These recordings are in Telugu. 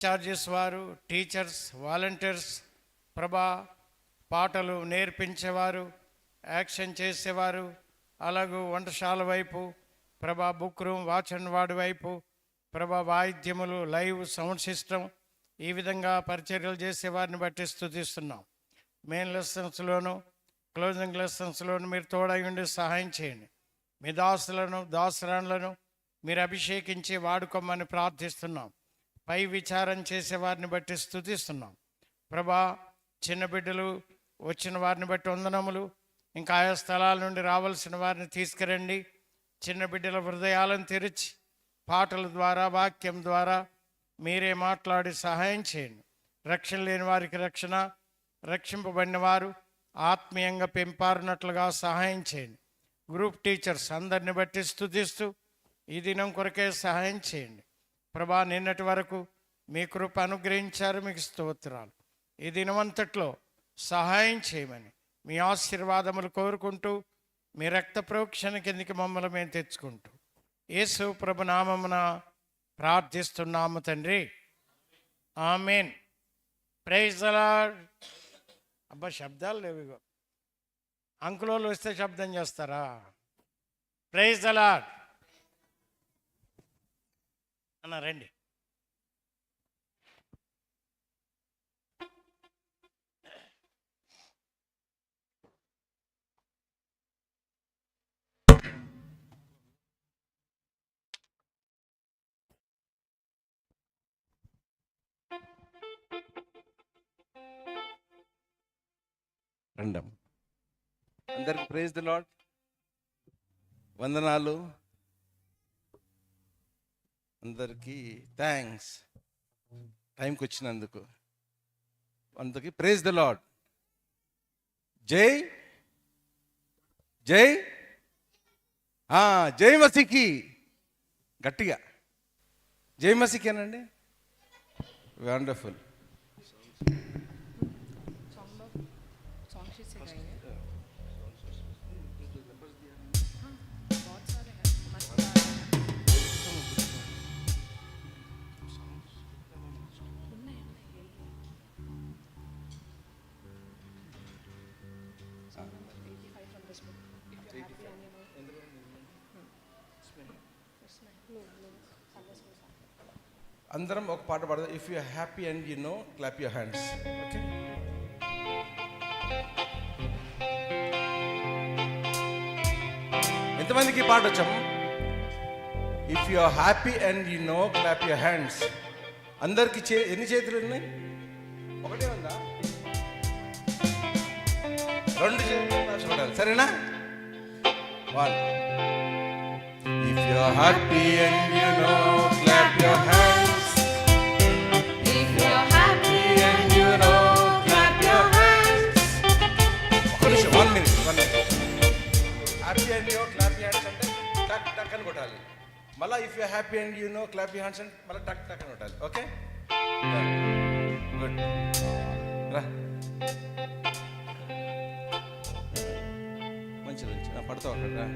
చార్జెస్ వారు, టీచర్స్, వాలంటీర్స్, ప్రభా పాటలు నేర్పించేవారు, యాక్షన్ చేసేవారు, అలాగూ వంటశాల వైపు ప్రభా, book room, watch and ward వైపు ప్రభా, వాయిద్యములు, లైవ్ సౌండ్ సిస్టమ్, ఈ విధంగా పరిచర్యలు చేసేవారిని బట్టి స్తుతిస్తున్నాం. మెయిన్ లెసన్స్లోను క్లోజింగ్ లెసన్స్లోను మీరు తోడై ఉండి సహాయం చేయండి. మీ దాసులను దాసరాన్లను మీరు అభిషేకించి వాడుకోమని ప్రార్థిస్తున్నాం. పై విచారం చేసే వారిని బట్టి స్తుతిస్తున్నాం. ప్రభా, చిన్న బిడ్డలు వచ్చిన వారిని బట్టి వందనములు. ఇంకా ఆయా స్థలాల నుండి రావాల్సిన వారిని తీసుకురండి. చిన్న బిడ్డల హృదయాలను తెరిచి పాటల ద్వారా, వాక్యం ద్వారా మీరే మాట్లాడి సహాయం చేయండి. రక్షణ లేని వారికి రక్షణ, రక్షింపబడిన వారు ఆత్మీయంగా పెంపారినట్లుగా సహాయం చేయండి. గ్రూప్ టీచర్స్ అందరిని బట్టి స్తుతిస్తూ ఈ దినం కొరకే సహాయం చేయండి. ప్రభా, నిన్నటి వరకు మీ కృప అనుగ్రహించారు, మీకు స్తోత్రాలు. ఈ దినమంతట్లో సహాయం చేయమని మీ ఆశీర్వాదములు కోరుకుంటూ మీ రక్త ప్రోక్షణ కిందికి మమ్మల్ని మేము తెచ్చుకుంటూ యేసు ప్రభు నామమున ప్రార్థిస్తున్నాము తండ్రి, ఆమేన్. Praise the lord. అబ్బా, శబ్దాలు లేవు. అంకులోళ్ళు వస్తే శబ్దం చేస్తారా? ప్రైజ్ ది లార్డ్ అన్న రండి. రండం. అందరికి ప్రైజ్ ది లార్డ్, వందనాలు. అందరికీ థ్యాంక్స్ టైంకి వచ్చినందుకు. అందరికి ప్రైజ్ ది లార్డ్. జై జై జై మసీకి. గట్టిగా జై మసీకేనండి. వండర్ఫుల్. అందరం ఒక పాట పాడదాం. If you happy and you know, clap your hands. Okay, ఎంతమందికి పాట వచ్చాము? If you are happy and you know, clap your hands. అందరికి ఎన్ని చేతులు ఉన్నాయి? ఒకటే ఉందా? రెండు చేతులు చూడాలి, సరేనా? One. If you are happy and you know, clap your hands. Happy and you clap your hands అంటే టక్ టక్ అని కొట్టాలి. మళ్ళీ if you happy and you know, clap your hands అంటే మళ్ళీ టక్ టక్ అని కొట్టాలి. Okay, good. రా, మంచిది పడతావు అక్కడ. రా.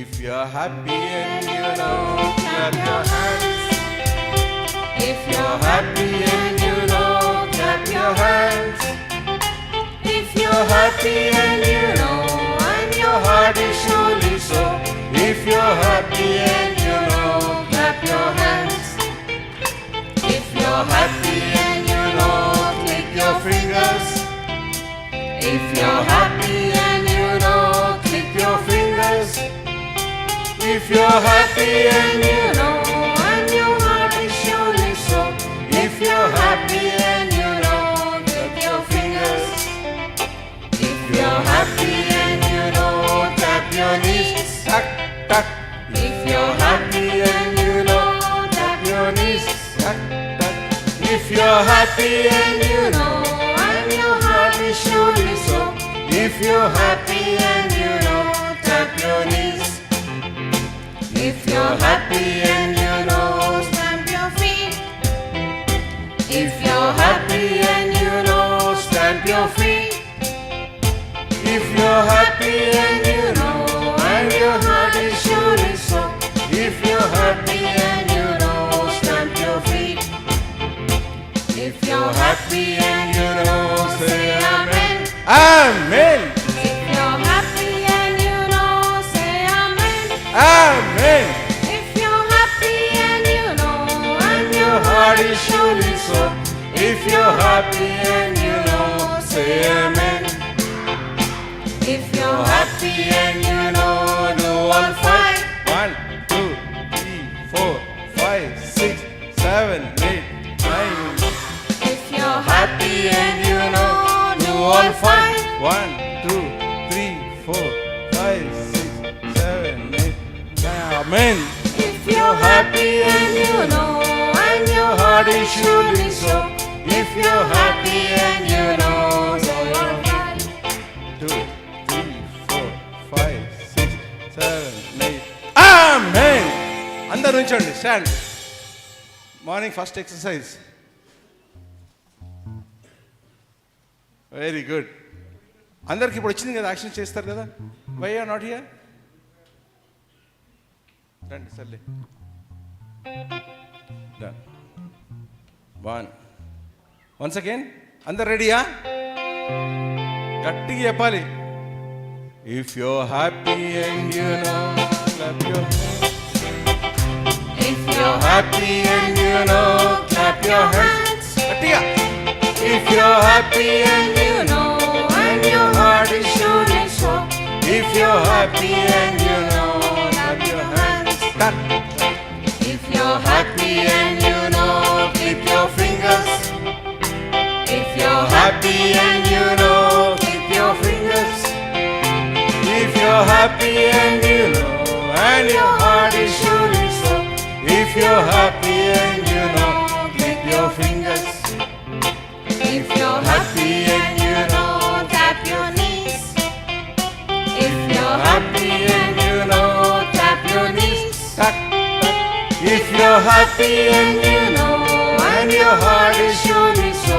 If you are happy and you know, clap your hands. If you are happy and you know, clap your hands. If you are happy and you know, your heart is surely so. If you're happy and you know, clap your hands. If you're happy and you know, click your fingers. If you're happy and you know, click your fingers. If you're happy and you know, and your heart is surely so. If you're happy and you know, click your fingers. If you're happy and you know, tap your knees, tuck, tuck. If you're happy and you know, tap your knees, tuck, tuck. If you're happy and you know, and your heart is surely so. If you're happy and you know, tap your knees. If you're happy and you know, stamp your feet. If you're happy and you know, stamp your feet. If you're happy and you know, and your heart is surely so. If you're happy and you know, stamp your feet. If you're happy and you know, say amen. Amen. If you're happy and you know, say amen. Amen. If you're happy and you know, and Your heart is surely so. If you're happy and you know, say amen. if you're happy and you know, do all five. 1, 2, 3, 4, 5, 6, 7, 8, 9. If you're happy and you know, do all five. 1, 2, 3, 4, 5, 6, 7, 8, 9. Amen. If you're happy and you know, and your heart is surely so. If you're happy and you know, do all five. 2, 3, 4, 5, 6, 7, 8. Amen. అందరూ ఉంచండి, stand. Morning first exercise. Very good. అందరికి ఇప్పుడు వచ్చింది కదా, యాక్షన్ చేస్తారు కదా. Why are not here? రండి సర్లే. డన్. 1. Once again. అందరు రెడీయా? గట్టిగా చెప్పాలి. If you happy and you know, clap your If you're happy and you know, clap your hands. గట్టిగా. If you're happy and you know, and your heart is surely so. If you're happy and you know, clap your hands. Done. If you're happy and you know, clip your fingers. If you're happy and you know, clip your fingers. If you're happy and you know, and your heart is surely so. If you're happy and you know, clip your fingers. If you're happy and you know, tap your knees. If you're happy and you know, tap your knees. Tuck, tuck. If you're happy and you know, and your heart is surely so.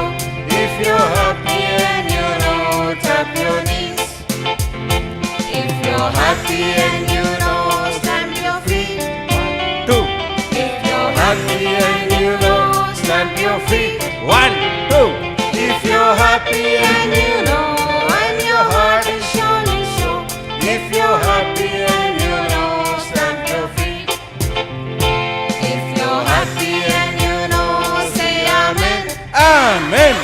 If you're happy and you know, tap your knees. If you're happy and you know, stamp your feet. 2. If you're happy and you know, stamp your feet. 1, 2. If you're happy and And you know, and your heart is surely so. if you're happy and you know, Stamp your feet. If you're happy and you know, say amen. Amen.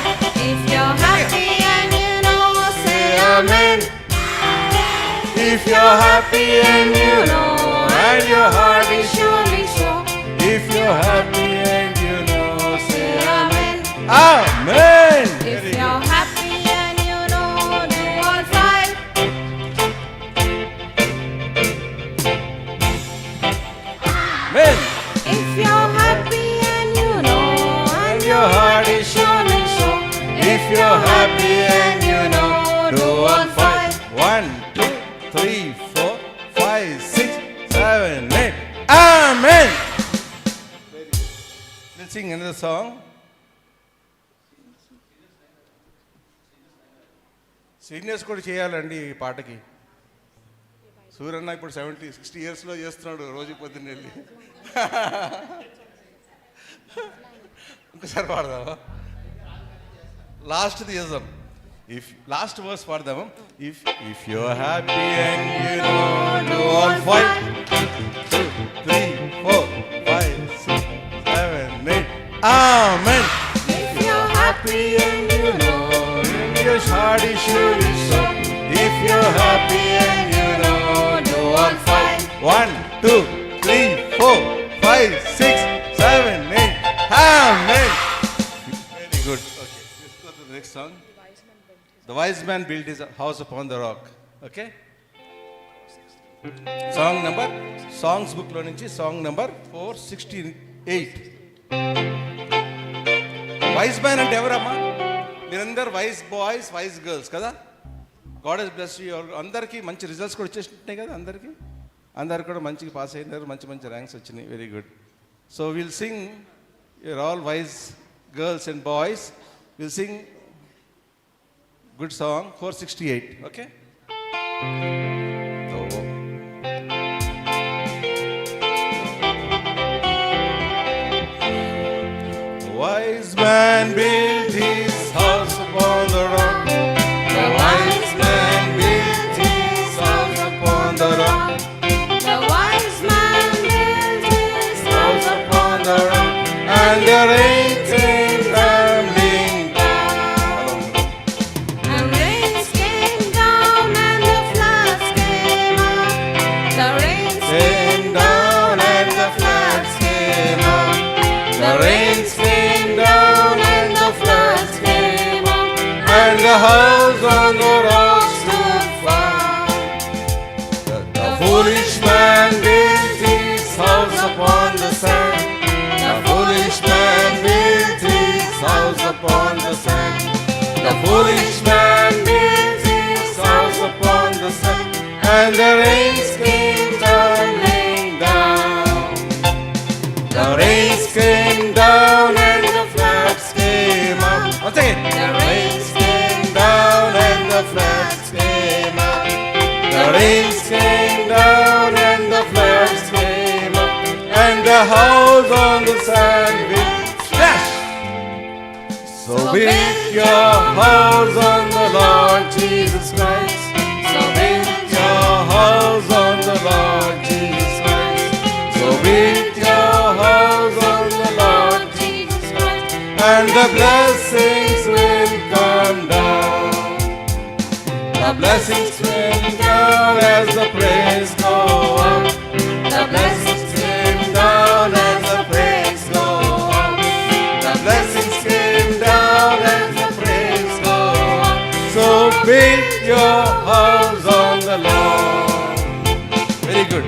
If you're happy and you know, say amen. If you're happy and you know, and your heart is surely so. if you're happy and you know, say Say amen. Amen. If you're happy and you know, do all five. Amen. If you're happy and you know, and your heart is surely so. If you're happy and you know, do all five. 1, 2, 3, 4, 5, 6, 7, 8. Amen. We'll sing another song. Seniors కూడా చేయాలండి ఈ పాటకి. సూర్యన్న ఇప్పుడు 60 ఇయర్స్లో చేస్తున్నాడు రోజు పొద్దున్న వెళ్ళి. ఇంకోసారి పాడదామా? లాస్ట్ది చేద్దాం. లాస్ట్ వర్స్ పాడదాము. If you're happy and you know, do all 5, 2, 3, 4, 5, 6, 7, 8. Amen. If you're happy and you know, Your heart is surely so. If you're happy and you know, do all five. 1, 2, 3, 4, 5, 6, 7, 8. Amen. Very good. Okay, let's go to the next song. The wise man built his house upon the rock. Okay. Songs book లో నుంచి సాంగ్ నంబర్ 468. వైస్ మ్యాన్ అంటే ఎవరమ్మా? మీరందరూ వైస్ బాయ్స్, వైస్ గర్ల్స్ కదా. God has blessed you. అందరికీ మంచి రిజల్ట్స్ కూడా వచ్చేసినాయి కదా. అందరు కూడా మంచిగా పాస్ అయినారు, మంచి మంచి ర్యాంక్స్ వచ్చినాయి. Very good. So will sing, your all wise girls and boys, will sing good song 468. Okay. Wise wise man built his house upon the rock. The wise man built his house upon the rock. The wise man built his house Upon the rock. And the rain came tumbling down. and rains came down and the floods came up. The rains Came down and the floods came up. The rains came down and the floods came up. And the house on the rock stood firm. The foolish man built his house upon the sand. The foolish man built his house upon the sand. The foolish man built his house upon the sand. And the rains came tumbling down. The rains came down and the floods came up. Once again. The rains came down and the floods came up. The rains came down and the floods came up. And the house on the sand will splash. So build your house on the Lord Jesus Christ. So build your house on the Lord Jesus Christ. So build your house on the Lord Jesus Christ. And the blessings will come down. The blessings will down as the praise go up. The blessings came down as the praise go up. The blessings came down as the praise go up. So build your house on the Lord. Very good.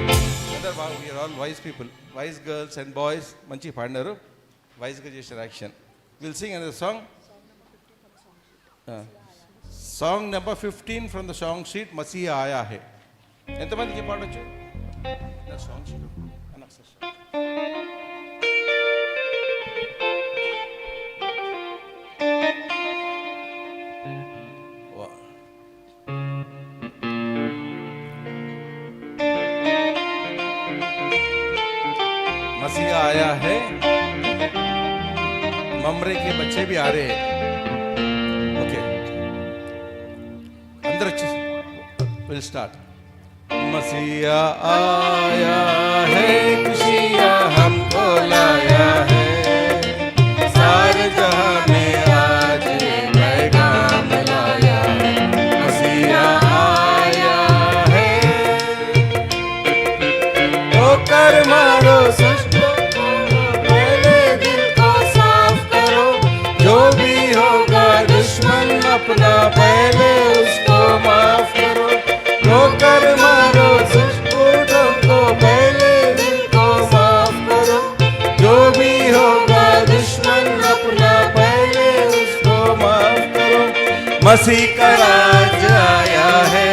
We are all wise people, wise girls and boys. మంచి పాడినారు, వైజ్గా చేసిన action. Will sing another song. Song number 15 from the song sheet Masiha ఆయా హే. ఎంతమందికి పాడొచ్చు? సాంగ్ షీట్ मसीहा आया है, ममरे के बच्चे भी आ रहे हैं. ओके, अंदर अच्छे से विल स्टार्ट. मसीहा आया है, खुशियाँ हमको लाया है, सारे जहां में आज पैगाम लाया है. मसीहा आया है, ठोकर मारो सुष्टों को, पहले दिल को साफ करो. जो भी होगा दुश्मन अपना, पहले उसको माफ करो. ठोकर मारो सुष्टों को, पहले दिल को माफ करो. जो भी होगा दुश्मन अपना, पहले उसको माफ करो. मसीह का राज आया है,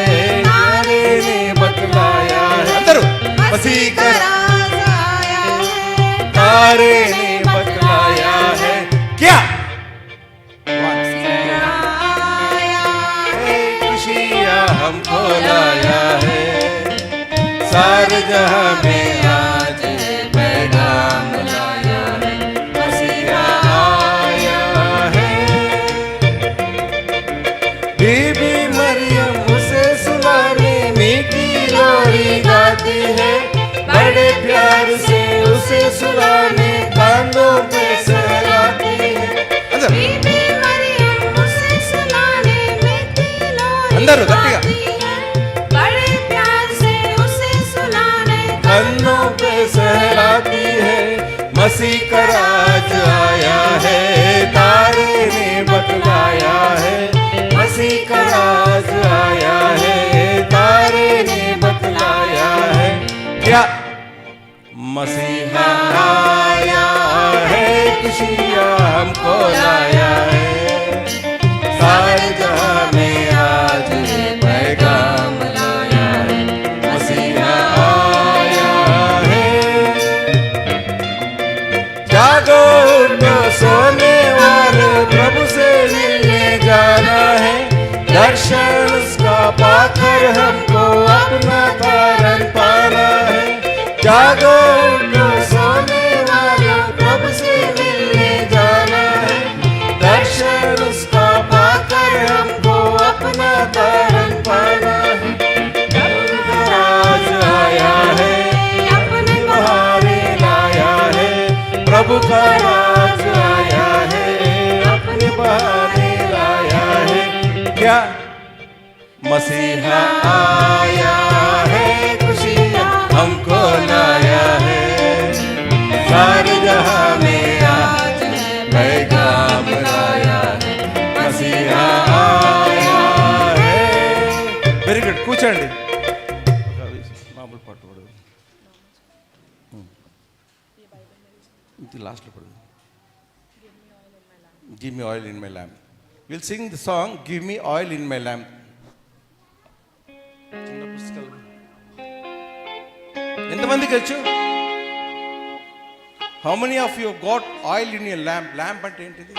नारे ने बतलाया है. अंदर मसीह का राज आया है, तारे ने बतलाया है. क्या आया है, खुशियाँ हमको लाया है, सारे जहां में आज पैगाम लाया है. मसीहा आया है. बीबी मरियम उसे सुलाने मीठी लोरी गाती है, बड़े प्यार से उसे सुलाने कानों पे सहलाती है. बीबी मरियम उसे सुलाने मीठी लोरी अंदर गट्टिगा. गाती है, बड़े प्यार से उसे सुलाने कानों पे सहलाती है. मसीह का राज आया है, तारे ने बतलाया है. मसीह का राज आया है, तारे ने बतलाया है. क्या मसीहा आया है, खुशियाँ हमको लाया है, सारे जहां में आज पैगाम लाया है. मसीहा आया है. जागो उठो सोने वाले, प्रभु से मिलने जाना है. दर्शन उसका पाकर हमको अपना कारण पाना है. जागो उठो सोने वाले, प्रभु से मिलने जाना है. प्रभु का राज आया है, अपने बहाने लाया है। क्या मसीहा आया है, खुशियाँ हमको लाया है, सारे जहां में आज पैगाम लाया है, मसीहा आया है। వెరీ గుడ్, కూర్చోండి. మామూలు పాట పడదు, ఇది లాస్ట్లో పడదు. Give me oil in my lamp. Will sing the song give me oil in my lamp. చిన్న పుస్తకాలు ఎంతమందికి వచ్చు? How many of you got oil in your lamp? Lamp అంటే ఏంటిది?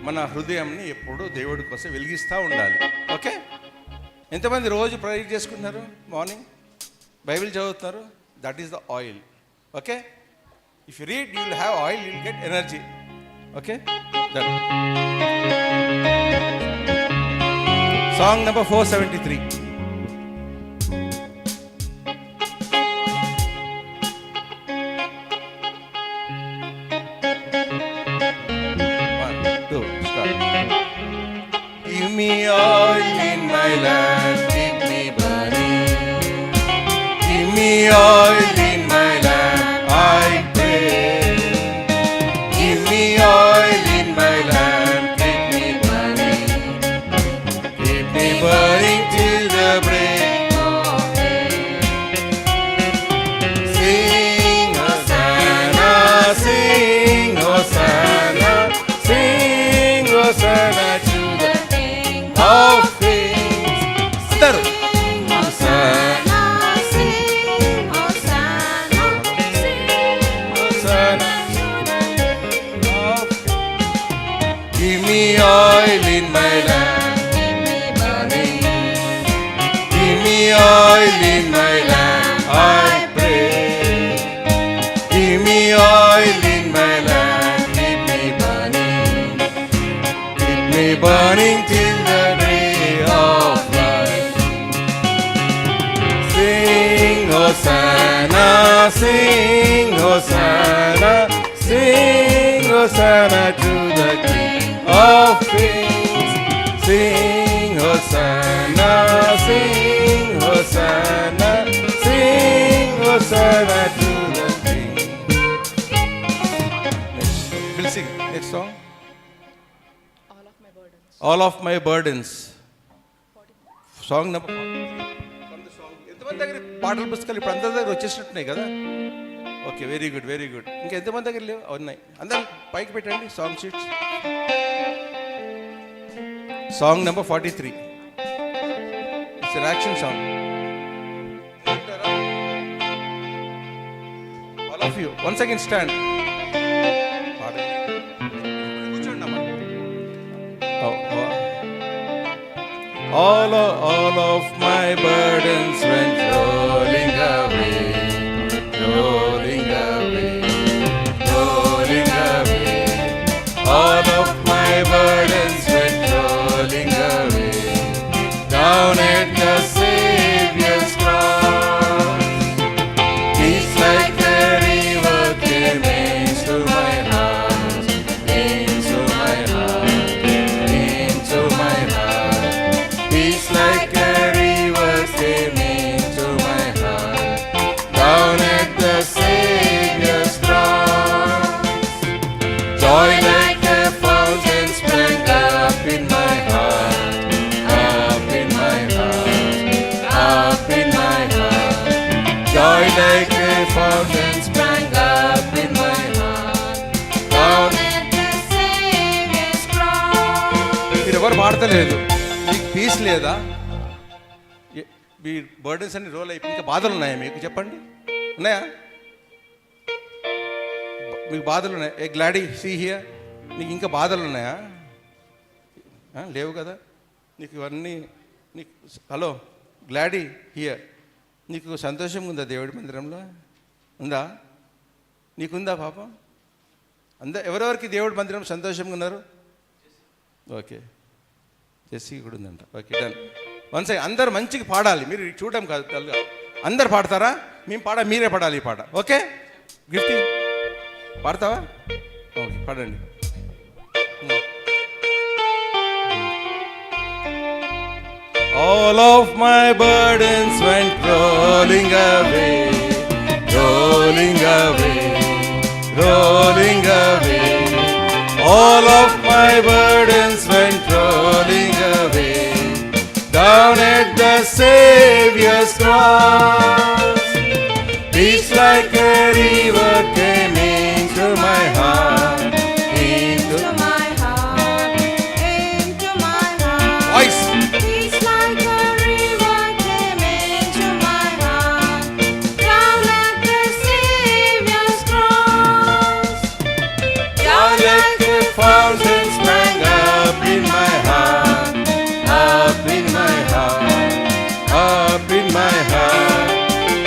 మన హృదయంని ఎప్పుడు దేవుడి కోసం వెలిగిస్తూ ఉండాలి. ఓకే, ఎంతమంది రోజు ప్రేయర్ చేసుకుంటున్నారు? మార్నింగ్ బైబిల్ చదువుతున్నారు? That is the oil. Okay, if you read you will have oil, you will get energy. Okay, that song number 473. Give me oil in my lamp, keep me burning. Give me oil in my lamp, I pray. Give me oil in my lamp, keep me burning. Keep me burning till the break of day. Sing Hosanna, sing Hosanna, sing Hosanna to the King of Kings. అందరూ Hosanna, sing Hosanna, sing Hosanna of Kings. Give me oil in my lamp, keep me burning. give me oil in my lamp, I pray. Give me oil in my lamp, keep me burning. Keep me burning till the day of life. Sing Hosanna, sing Hosanna, sing Hosanna to the King of Kings. Sing Hosanna, sing Hosanna, sing Hosanna to the King. Next, we'll sing next song. All of my burdens. Song number 43. ఎంతమంది దగ్గర పాటల పుస్తకాలు ఇప్పుడు అందరి దగ్గర వచ్చేసినట్టున్నాయి కదా? Okay, very good, very good. ఇంకా ఎంతమంది దగ్గర లేవు? ఉన్నాయి. అందరు పైకి పెట్టండి song sheets. Song number 43. It's an action song. All of you once again stand. కూర్చోండి అమ్మా. All of my burdens went rolling away, rolling away, rolling away. All of my burdens went rolling away, down at the Savior's cross. Peace like a river came into my heart, into my heart, into my heart. Peace like a river came into my heart, down at the Savior's cross. Joy like a fountain sprang up in my heart, up in my heart, up in my heart. Joy like a fountain sprang up in my heart, down At the Savior's cross. మీరు ఎవరు పాడతలేదు, మీకు పీస్ లేదా? మీ బర్డెన్స్ అన్ని రోల్ అయిపోయి ఇంకా బాధలు ఉన్నాయా మీకు? చెప్పండి, ఉన్నాయా మీకు? బాధలు ఉన్నాయా? ఏ గ్లాడీ సీ హియర్, నీకు ఇంకా బాధలు ఉన్నాయా? లేవు కదా నీకు ఇవన్నీ. నీకు హలో గ్లాడీ హియర్, నీకు సంతోషంగా ఉందా దేవుడి మందిరంలో? ఉందా? నీకుందా పాపం? ఎవరెవరికి దేవుడి మందిరం సంతోషంగా ఉన్నారు? ఓకే, జెస్సీ కూడా ఉందంట. Okay, done. వన్స్ అందరు మంచిగా పాడాలి. మీరు చూడడం కాదు, అందరు పాడతారా? మేము మీరే పాడాలి ఈ పాట. ఓకే, గిఫ్ట్ పాడతావా? ఓకే, పాడండి. All of my burdens went rolling away, rolling away, rolling away. All of my burdens went rolling away, down at the Savior's cross. Peace like a river came into my heart, into my heart, into my heart. voice. Peace like a river came into my heart, down at the Savior's cross. Down like a fountain sprang up in my heart, up in my heart, up in my heart.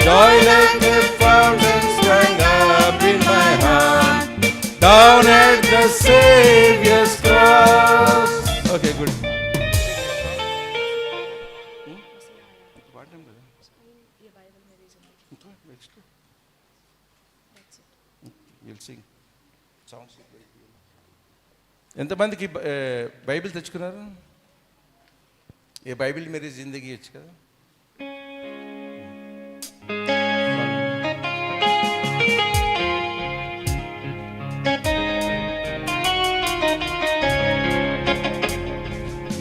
Joy like a fountain sprang up in my heart, down at the Savior's cross. Okay, good. You'll sing songs. ఎంతమందికి బైబిల్ తెచ్చుకున్నారు? ఏ బైబిల్ मेरी जिंदगी వచ్చు కదా.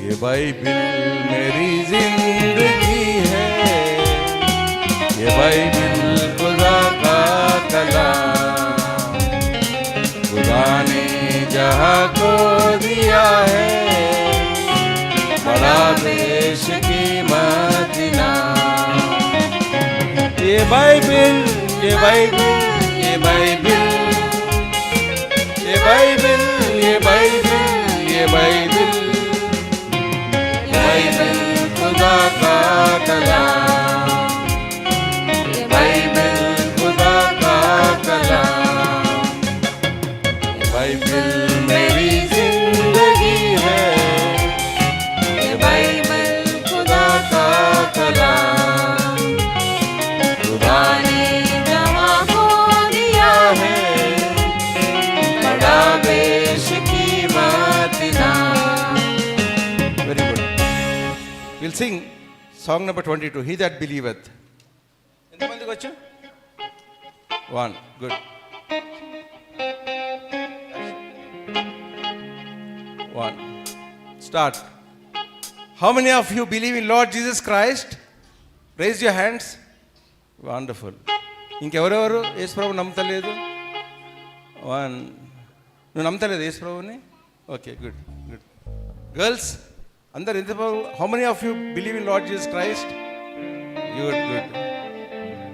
ये बाइबिल मेरी जिंदगी है, ये बाइबिल खुदा का कलाम, खुदा ने जहाँ को दिया है, बड़ा बेश कीमत इनाम. ये बाइबिल, ये बाइबिल, ये बाइबिल, ये बाइबिल, ये बाइबिल, ये बाइबिल, बाइबिल खुदा का कलाम, बाइबिल खुदा का कलाम. बाइबिल मेरी जिंदगी है, ये बाइबिल खुदा का कलाम, खुदा ने जहाँ को दिया है, बड़ा बेश कीमत इनाम. Very good. We'll sing song number 22, He That Believeth. ఎంతమందికి వచ్చు? 1, good. 1, start. How many of you believe in Lord Jesus Christ? Raise your hands. Wonderful. ఇంకెవరెవరు యేసు ప్రభు నమ్మతలేదు? 1. నువ్వు నమ్మతలేదు యేసు ప్రభుని? Okay, good good. గర్ల్స్ అందరు ఎంత? How many of you believe in Lord Jesus Christ? Good good.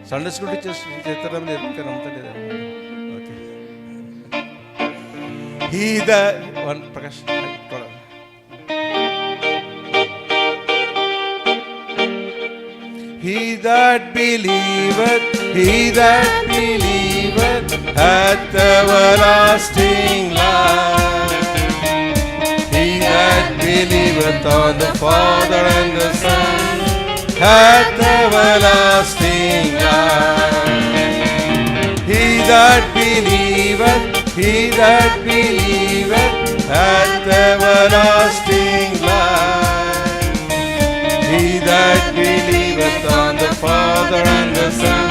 Sunday school teachers చేస్తారా లేదు? ఇంకా నమ్మతలేదు. Okay. He the one Prakash He that believeth, he that believeth hath everlasting life. He that believeth on the Father and the Son hath everlasting life. He that believeth, he that believeth hath everlasting life. He that believeth on the Father and the Son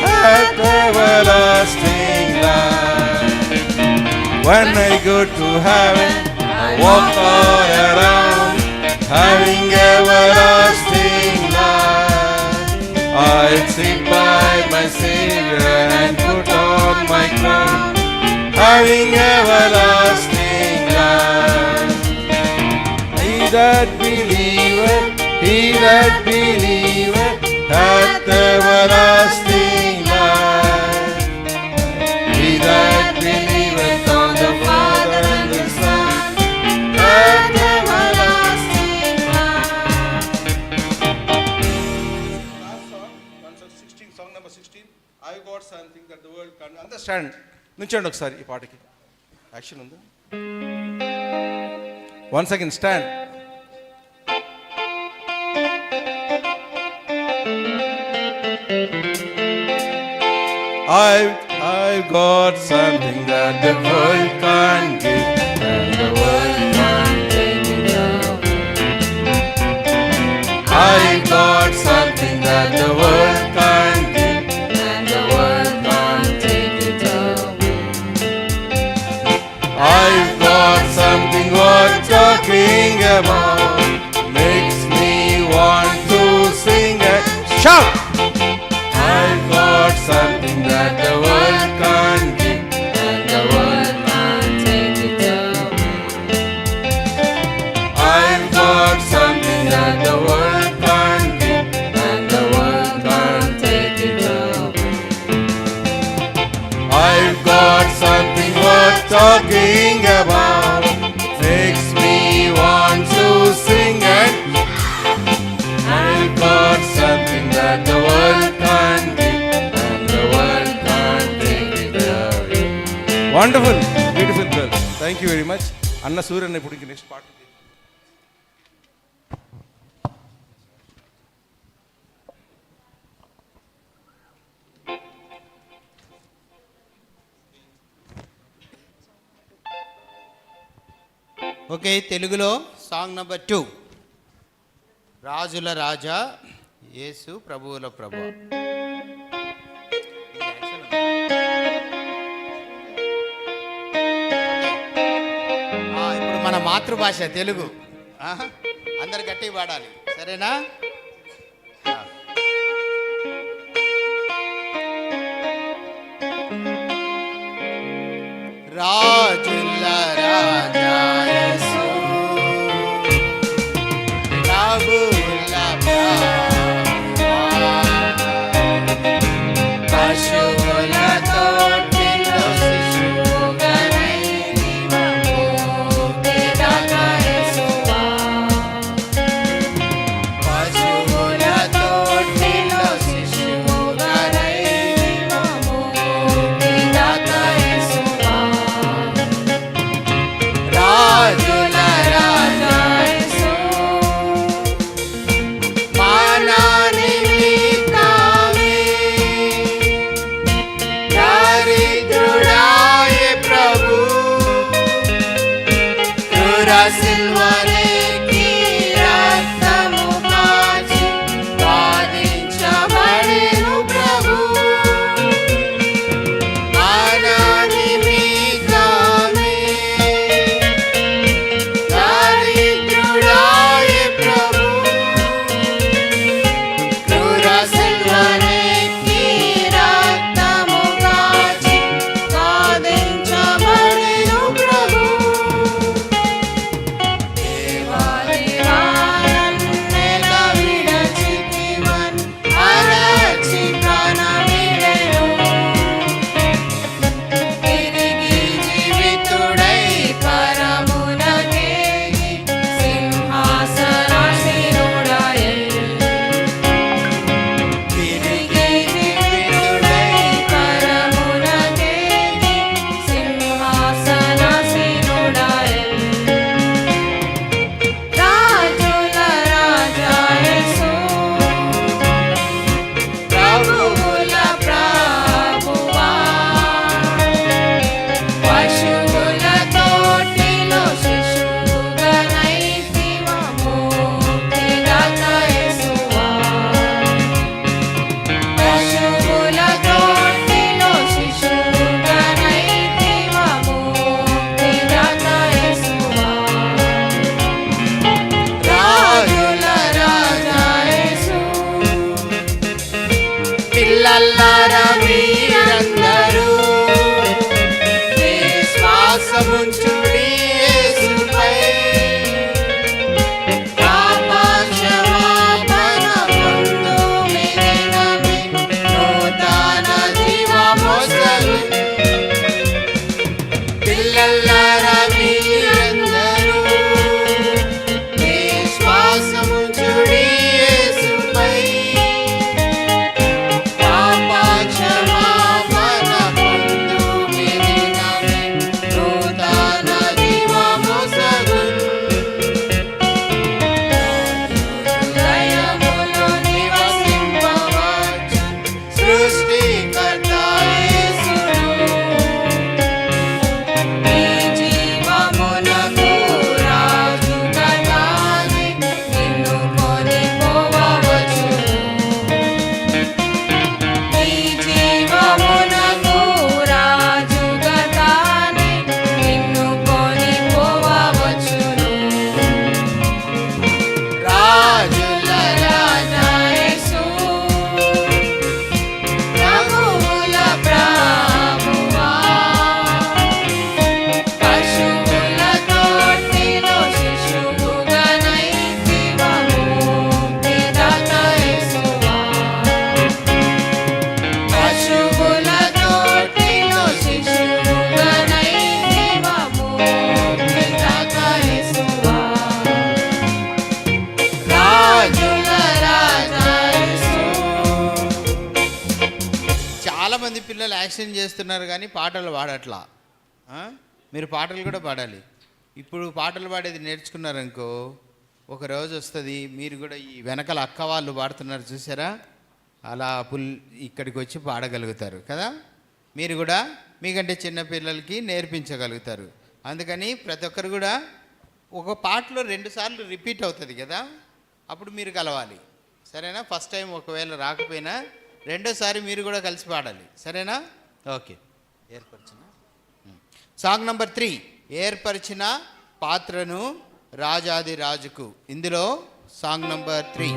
hath everlasting life. When I go to heaven, I walk all around, having everlasting life. I'll sit by my Savior and put on my crown, having everlasting life. He that believeth, he that believeth hath everlasting life. He that believeth on the Father and the Son hath everlasting life. Last song, 16, song number 16. I've got something that the world can't understand. నుంచండి ఒకసారి ఈ పాటకి. యాక్షన్ ఉందా? 1 second, stand. I've got something that the world can't give, and the world can't take it away. I've got something that the world can't give, and the world can't take it away. I've got something worth talking about, makes me want to sing and shout. I've got something that the world can't give, And the world can't take it away. I've got something that the world can't give, And the world can't take it away. I've got something worth talking about, makes me want to sing and I've got something that the world can't give, and the world can't take it away. Wonderful, beautiful girl. Thank you very much. Anna Surya ఇప్పుడు ఇంక నెక్స్ట్ పాట. ఓకే, తెలుగులో సాంగ్ నంబర్ 2, రాజుల రాజా యేసు ప్రభువుల ప్రభు. ఇప్పుడు మన మాతృభాష తెలుగు. అందరు గట్టి పాడాలి, సరేనా? రాజుల రాజా యేసు, ప్రభువుల ప్రభువా, పశువుల తోటిలో శిశువుగానై ముక్తిదాత యేసువా. పశువుల తోటిలో శిశువుగానై ముక్తిదాత యేసువా. రాజుల రాజా యేసు మానాని నిమిత్తమే దరిద్రుడాయ ప్రభు, క్రూర సిల్వరెక్కి రక్తము కాచి బాధించబడెను ప్రభు. మానా నిమిత్తమే దరిద్రుడాయ ప్రభు, క్రూర సిల్వరెక్కి రక్తము కాచి బాధించబడెను ప్రభు. దేవా నన్నెల విడచితివన్ అరక్షికన విడెను. తిరిగి జీవితుడై పరమునకేగి సింహాసనాసీనుడాయెను. తిరిగి జీవితుడై పరమునకేగి సింహాసనాసీనుడాయెను. రాజుల రాజా యేసు, ప్రభువుల ప్రభువా, పశువుల తోటిలో శిశువుగానైతివ ముక్తిదాత యేసువా. పశువుల తోటిలో శిశువుగానైతివ ముక్తిదాత యేసువా. రాజుల రాజా యేసు పిల్లలారా మీరందరూ విశ్వాసముంచుడి యేసుపై, పాపక్షమాపణ పొందుమిరెనమి నూతన జీవమొసగు. పిల్లలారా మీరందరూ విశ్వాసముంచుడి యేసుపై, పాపక్షమాపణ పొందుమిరెనమి నూతన జీవమొసగు. హృదయములో నివసింపవచ్చు సృష్టికర్త యాక్షన్ చేస్తున్నారు కానీ పాటలు పాడట్లా. మీరు పాటలు కూడా పాడాలి. ఇప్పుడు పాటలు పాడేది నేర్చుకున్నారనుకో, ఒక రోజు వస్తుంది మీరు కూడా ఈ వెనకాల అక్క వాళ్ళు పాడుతున్నారు చూసారా, అలా ఇక్కడికి వచ్చి పాడగలుగుతారు కదా. మీరు కూడా మీకంటే చిన్న పిల్లలకి నేర్పించగలుగుతారు. అందుకని ప్రతి ఒక్కరు కూడా ఒక పాటలో 2 సార్లు రిపీట్ అవుతుంది కదా, అప్పుడు మీరు కలవాలి. సరేనా? ఫస్ట్ టైం ఒకవేళ రాకపోయినా రెండోసారి మీరు కూడా కలిసి పాడాలి. సరేనా? ఓకే. ఏర్పరిచిన సాంగ్ నంబర్ 3, ఏర్పరిచిన పాత్రను రాజాది రాజుకు. ఇందులో సాంగ్ నంబర్ 3,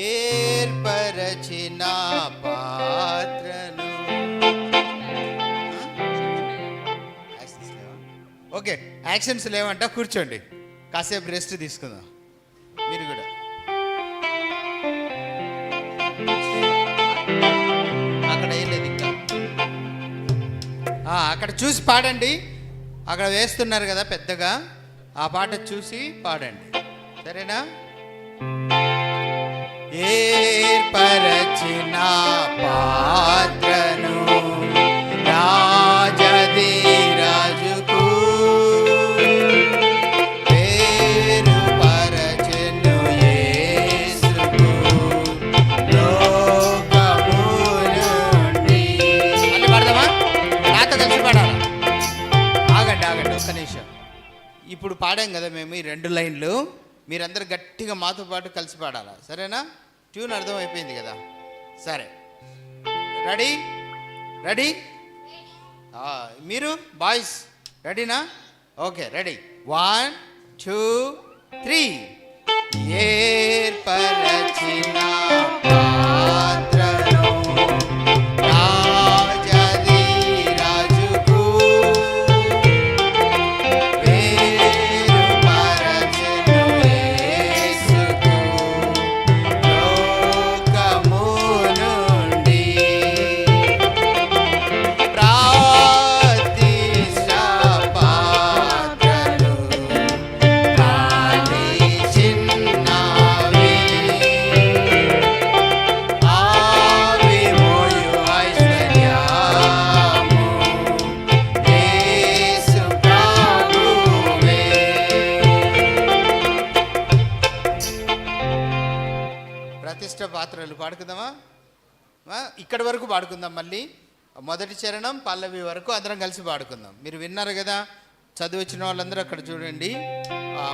ఏర్పరచిన పాత్రను. ఓకే, యాక్షన్స్ లేవంట, కూర్చోండి, కాసేపు రెస్ట్ తీసుకుందాం. మీరు కూడా అక్కడ వేయలేదు ఇంకా, అక్కడ చూసి పాడండి. అక్కడ వేస్తున్నారు కదా పెద్దగా, ఆ పాట చూసి పాడండి. సరేనా? ఏర్పరచిన పాత్రను రాజది రాజుకు, పేరు పరచెను యేసుకు లోకము నుండి. మళ్ళీ పాడదామా? నాతో కలిసి పాడాలా? ఆగండి ఒక్క నిమిషం. ఇప్పుడు పాడాం కదా మేము ఈ 2 లైన్లు, మీరందరూ గట్టిగా మాతో పాటు కలిసి పాడాలా. సరేనా? ట్యూన్ అర్థమైపోయింది కదా. సరే, రెడీ? మీరు బాయ్స్ రెడీనా? Okay, ready. 1 2 3. ఏర్పరచిన పాత్రను రాజాది రాజుకు, పేరు పరచెను యేసుకు లోకము నుండి. ప్రతిష్ఠ పాత్రలు కాలి చిన్నవి, ఆవి మోయు ఐశ్వర్యము యేసు ప్రభువే. ప్రతిష్ఠ పాత్రలు పాడుకుందామా? ఇక్కడి వరకు పాడుకుందాం. మళ్ళీ మొదటి చరణం పల్లవి వరకు అందరం కలిసి పాడుకుందాం. మీరు విన్నారు కదా, చదువు వచ్చిన వాళ్ళందరూ అక్కడ చూడండి,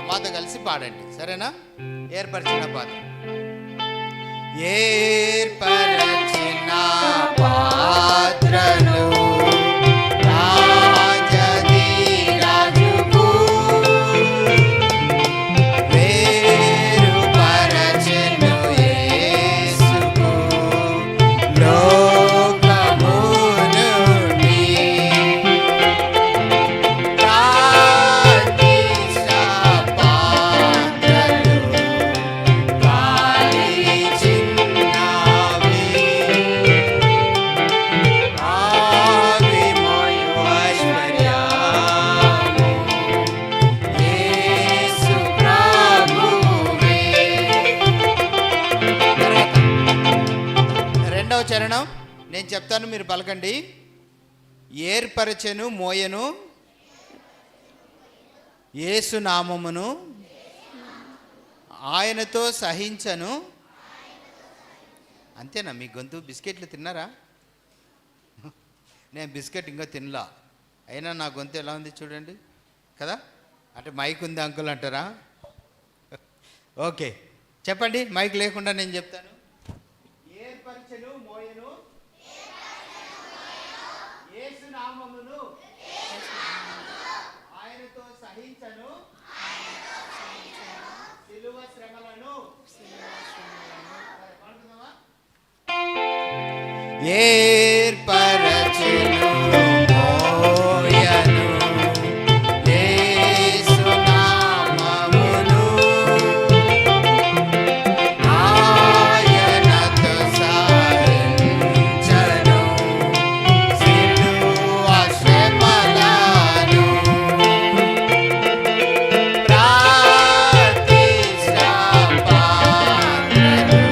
మాతో కలిసి పాడండి. సరేనా? ఏర్పరిచిన పాత్ర. ఏర్పరచిన పాత్రను రాజాది రాజుకు, పేరు పరచెను యేసుకు లోకము నుండి. ప్రతిష్ఠ పాత్రలు కాలి చిన్నవి, ఆవి మోయు ఐశ్వర్యము యేసు ప్రభువే. రెండవ చరణం నేను చెప్తాను, మీరు పలకండి. ఏర్పరచెను మోయను యేసు నామమును, ఆయనతో సహించను. అంతేనా? మీ గొంతు బిస్కెట్లు తిన్నారా? నేను బిస్కెట్ ఇంకా తినలా, అయినా నా గొంతు ఎలా ఉంది చూడండి కదా. అంటే మైక్ ఉంది అంకుల్ అంటారా? ఓకే, చెప్పండి, మైక్ లేకుండా నేను చెప్తాను. ఏర్పరచెను మోయను యేసు నామమును, ఆయనతో సహించను సిలువ శ్రమలను. పాడుకుందామా? ఏర్పరచెను మోయను యేసు నామమును, ఆయనతో సహించను సిలువ శ్రమలను. ప్రతిష్ఠ పాత్రలు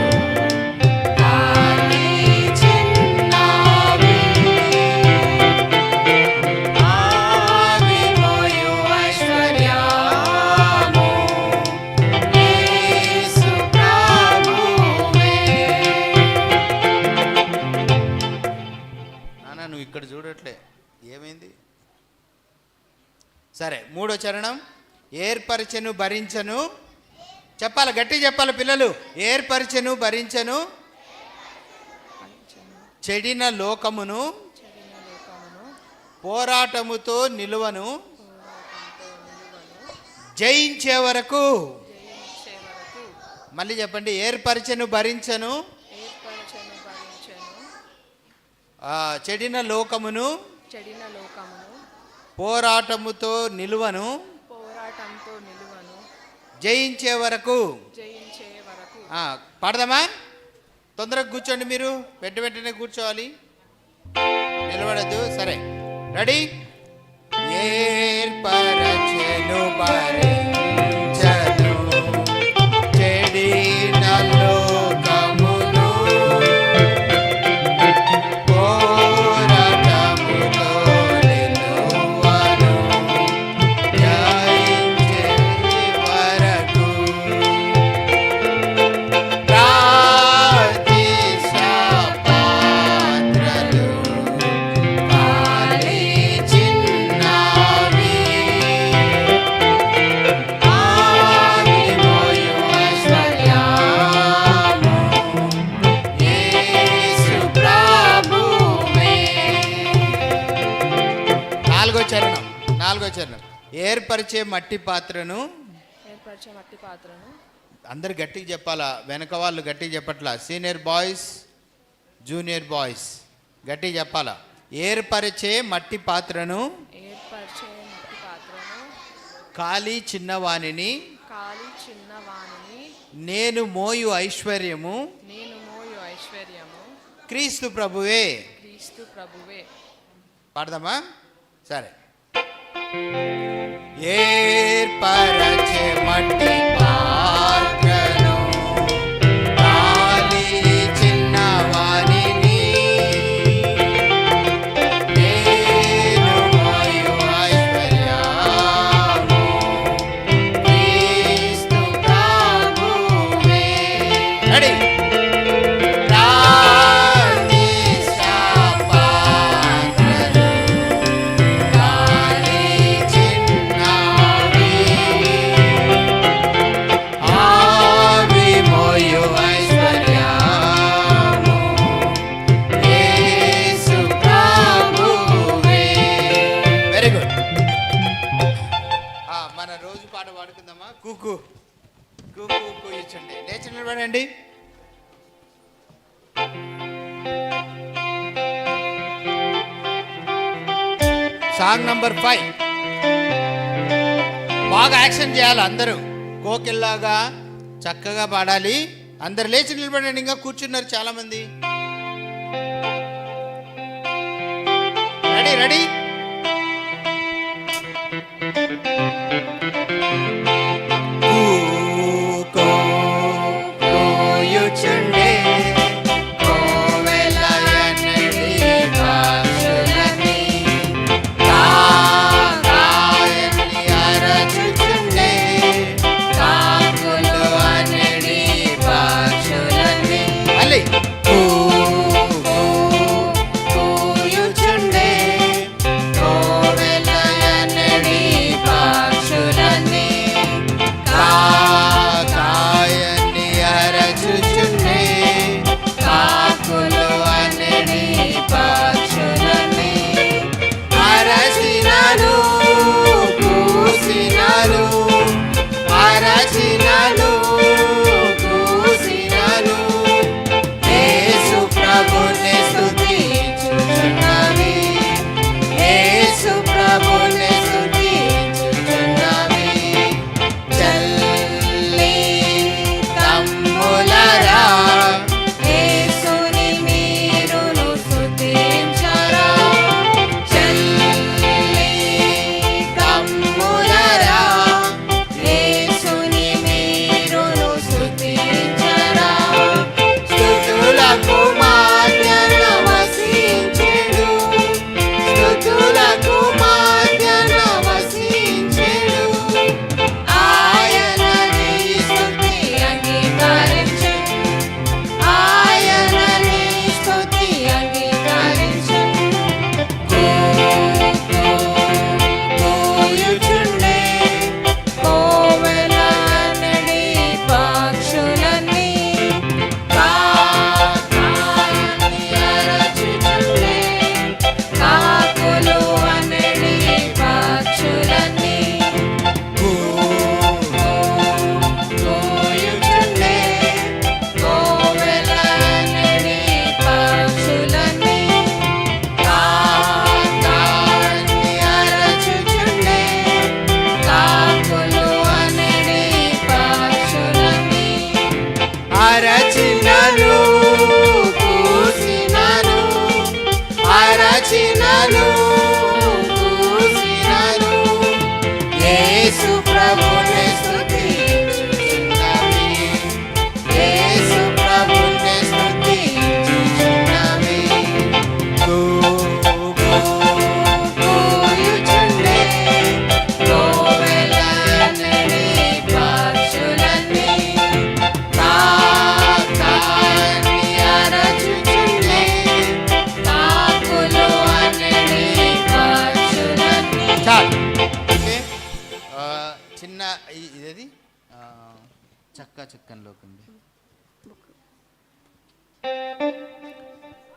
ఇక్కడ చూడట్లే ఏమైంది. సరే, 3వ చరణం. ఏర్పరచెను భరించను. చెప్పాలి, గట్టి చెప్పాలి పిల్లలు. ఏర్పరచెను భరించను చెడిన లోకమును పోరాటముతో నిలువను జయించే వరకు. మళ్ళీ చెప్పండి. ఏర్పరచెను భరించను చెడిన లోకమును పోరాటముతో నిలువను జయించే వరకు. పాడదామా? తొందరగా కూర్చోండి. మీరు వెంటనే కూర్చోవాలి, నిలబడద్దు. సరే, రెడీ. ఏర్పరచెను భరించెను చెడిన లోకమును పోరాటముతో నిలువను జయించే వరకు. నాలుగో చరణం. ఏర్పరిచే మట్టి పాత్రను. అందరు గట్టిగా చెప్పాలా, వెనక వాళ్ళు గట్టిగా చెప్పట్లా. సీనియర్ బాయ్స్, జూనియర్ బాయ్స్ గట్టిగా చెప్పాలా. ఏర్పరిచే మట్టి పాత్రను ఖాళీ చిన్నవాణిని నేను మోయు ఐశ్వర్యము క్రీస్తు ప్రభువే. పాడదామా? సరే. ఏర్పరచె మట్టి పాత్రను ఖాళీ చిన్నవానిని నేను మోయు ఐశ్వర్యము క్రీస్తు ప్రభువే. రెడీ. మన రోజు పాట పాడుకుందామా? కూకు కూకు కూయించండి. లేచి నిలబడండి. Song number 5. బాగా యాక్షన్ చేయాలి అందరూ. కోకిల్లాగా చక్కగా పాడాలి. అందరు లేచి నిలబడండి. ఇంకా కూర్చున్నారు చాలా మంది. Ready ready. కూయుచుండే కోవెలయనడి భాషలని కాగాయని అరచుచుండే కాకులు అనడి భాషలని. మళ్ళీ కూయుచుండే వచ్చినను కూసినను యేసు ప్రభుని స్తుతించుచున్నవి యేసు ప్రభుని స్తుతించుచున్నవి కూయుచుండే కోవెలన్నీ పక్షులన్నీ కాకాని అరచుచుండే కాకులు అన్ని పక్షులన్నీ. చాలు. ఓకే. చిన్న ఇదేది చక్కా చక్కని లోకంబే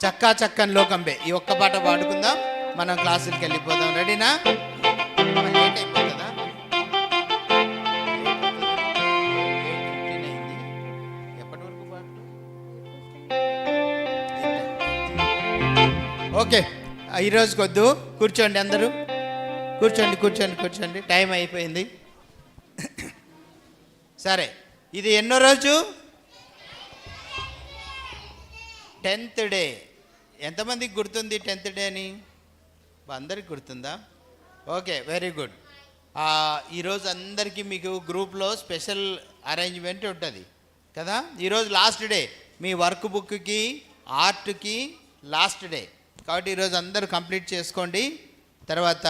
చక్కా చక్కని లోకంబే ఈ ఒక్క పాట పాడుకుందాం, మనం క్లాసులకి వెళ్ళిపోదాం. రెడీనా? మరి లేట్ అయిపోతుందా? 8:15 అయింది. ఎప్పటి వరకు పాటు? ఓకే, ఈరోజుకి వద్దు, కూర్చోండి అందరూ, కూర్చోండి కూర్చోండి కూర్చోండి, టైం అయిపోయింది. సరే, ఇది ఎన్నో రోజు? 10th day. ఎంతమందికి గుర్తుంది 10th డే అని? అందరికి గుర్తుందా? Okay, very good. ఈరోజు అందరికీ మీకు గ్రూప్లో స్పెషల్ అరేంజ్మెంట్ ఉంటుంది కదా. ఈరోజు లాస్ట్ డే, మీ వర్క్ బుక్కి ఆర్ట్కి లాస్ట్ డే, కాబట్టి ఈరోజు అందరూ కంప్లీట్ చేసుకోండి. తర్వాత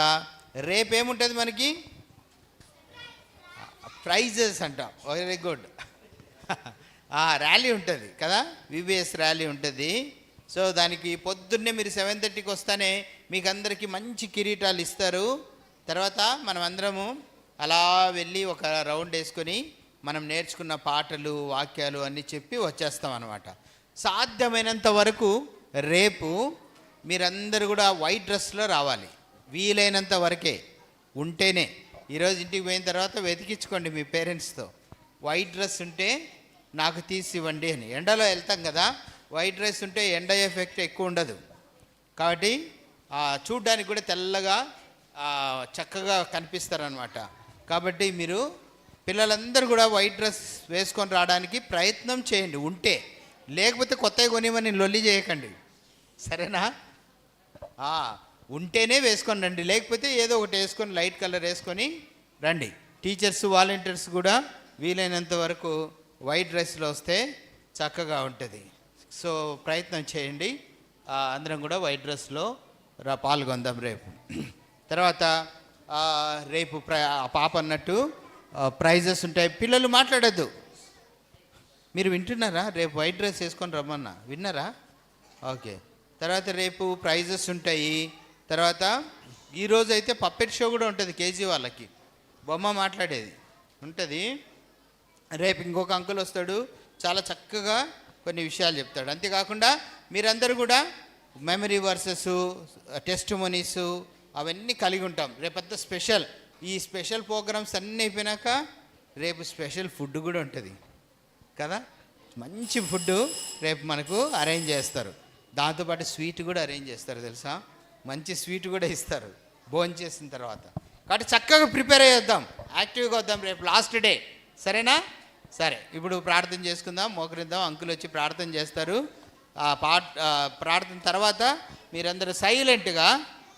రేపేముంటుంది మనకి? ప్రైజెస్ అంటాం. Very good. ర్యాలీ ఉంటుంది కదా, విబిఎస్ ర్యాలీ ఉంటుంది. సో దానికి పొద్దున్నే మీరు 7:30కి వస్తానే మీకు అందరికీ మంచి కిరీటాలు ఇస్తారు. తర్వాత మనం అందరము అలా వెళ్ళి ఒక రౌండ్ వేసుకొని మనం నేర్చుకున్న పాటలు వాక్యాలు అన్నీ చెప్పి వచ్చేస్తాం అన్నమాట. సాధ్యమైనంత వరకు రేపు మీరందరూ కూడా వైట్ డ్రెస్లో రావాలి, వీలైనంత వరకే ఉంటేనే. ఈరోజు ఇంటికి పోయిన తర్వాత వెతికించుకోండి మీ పేరెంట్స్తో, వైట్ డ్రెస్ ఉంటే నాకు తీసి ఇవ్వండి అని. ఎండలో వెళ్తాం కదా, వైట్ డ్రెస్ ఉంటే ఎండ ఎఫెక్ట్ ఎక్కువ ఉండదు, కాబట్టి చూడ్డానికి కూడా తెల్లగా చక్కగా కనిపిస్తారనమాట. కాబట్టి మీరు పిల్లలందరూ కూడా వైట్ డ్రెస్ వేసుకొని రావడానికి ప్రయత్నం చేయండి ఉంటే, లేకపోతే కొత్తవి కొనివని లొల్లి చేయకండి, సరేనా? ఉంటేనే వేసుకొని రండి, లేకపోతే ఏదో ఒకటి వేసుకొని లైట్ కలర్ వేసుకొని రండి. టీచర్స్ వాలంటీర్స్ కూడా వీలైనంత వరకు వైట్ డ్రెస్లో వస్తే చక్కగా ఉంటుంది. సో ప్రయత్నం చేయండి, అందరం కూడా వైట్ డ్రెస్లో పాల్గొందాం రేపు. తర్వాత రేపు పాప అన్నట్టు ప్రైజెస్ ఉంటాయి. పిల్లలు మాట్లాడద్దు, మీరు వింటున్నారా? రేపు వైట్ డ్రెస్ వేసుకొని రమ్మన్నా, విన్నారా? ఓకే. తర్వాత రేపు ప్రైజెస్ ఉంటాయి. తర్వాత ఈరోజు అయితే పప్పెట్ షో కూడా ఉంటుంది, కేజీ వాళ్ళకి బొమ్మ మాట్లాడేది ఉంటుంది. రేపు ఇంకొక అంకుల్ వస్తాడు, చాలా చక్కగా కొన్ని విషయాలు చెప్తాడు. అంతేకాకుండా మీరందరూ కూడా మెమరీ వర్సెస్, టెస్ట్ మనీస్ అవన్నీ కలిగి ఉంటాం. రేపంతా స్పెషల్. ఈ స్పెషల్ ప్రోగ్రామ్స్ అన్నీ అయిపోయినాక రేపు స్పెషల్ ఫుడ్ కూడా ఉంటుంది కదా, మంచి ఫుడ్ రేపు మనకు అరేంజ్ చేస్తారు. దాంతోపాటు స్వీట్ కూడా అరేంజ్ చేస్తారు తెలుసా, మంచి స్వీట్ కూడా ఇస్తారు భోజనం చేసిన తర్వాత. కాబట్టి చక్కగా ప్రిపేర్ అయ్యేద్దాం, యాక్టివ్గా వద్దాం రేపు లాస్ట్ డే, సరేనా? సరే, ఇప్పుడు ప్రార్థన చేసుకుందాం, మోకరిద్దాం. అంకుల్ వచ్చి ప్రార్థన చేస్తారు. ప్రార్థన తర్వాత మీరందరూ సైలెంట్గా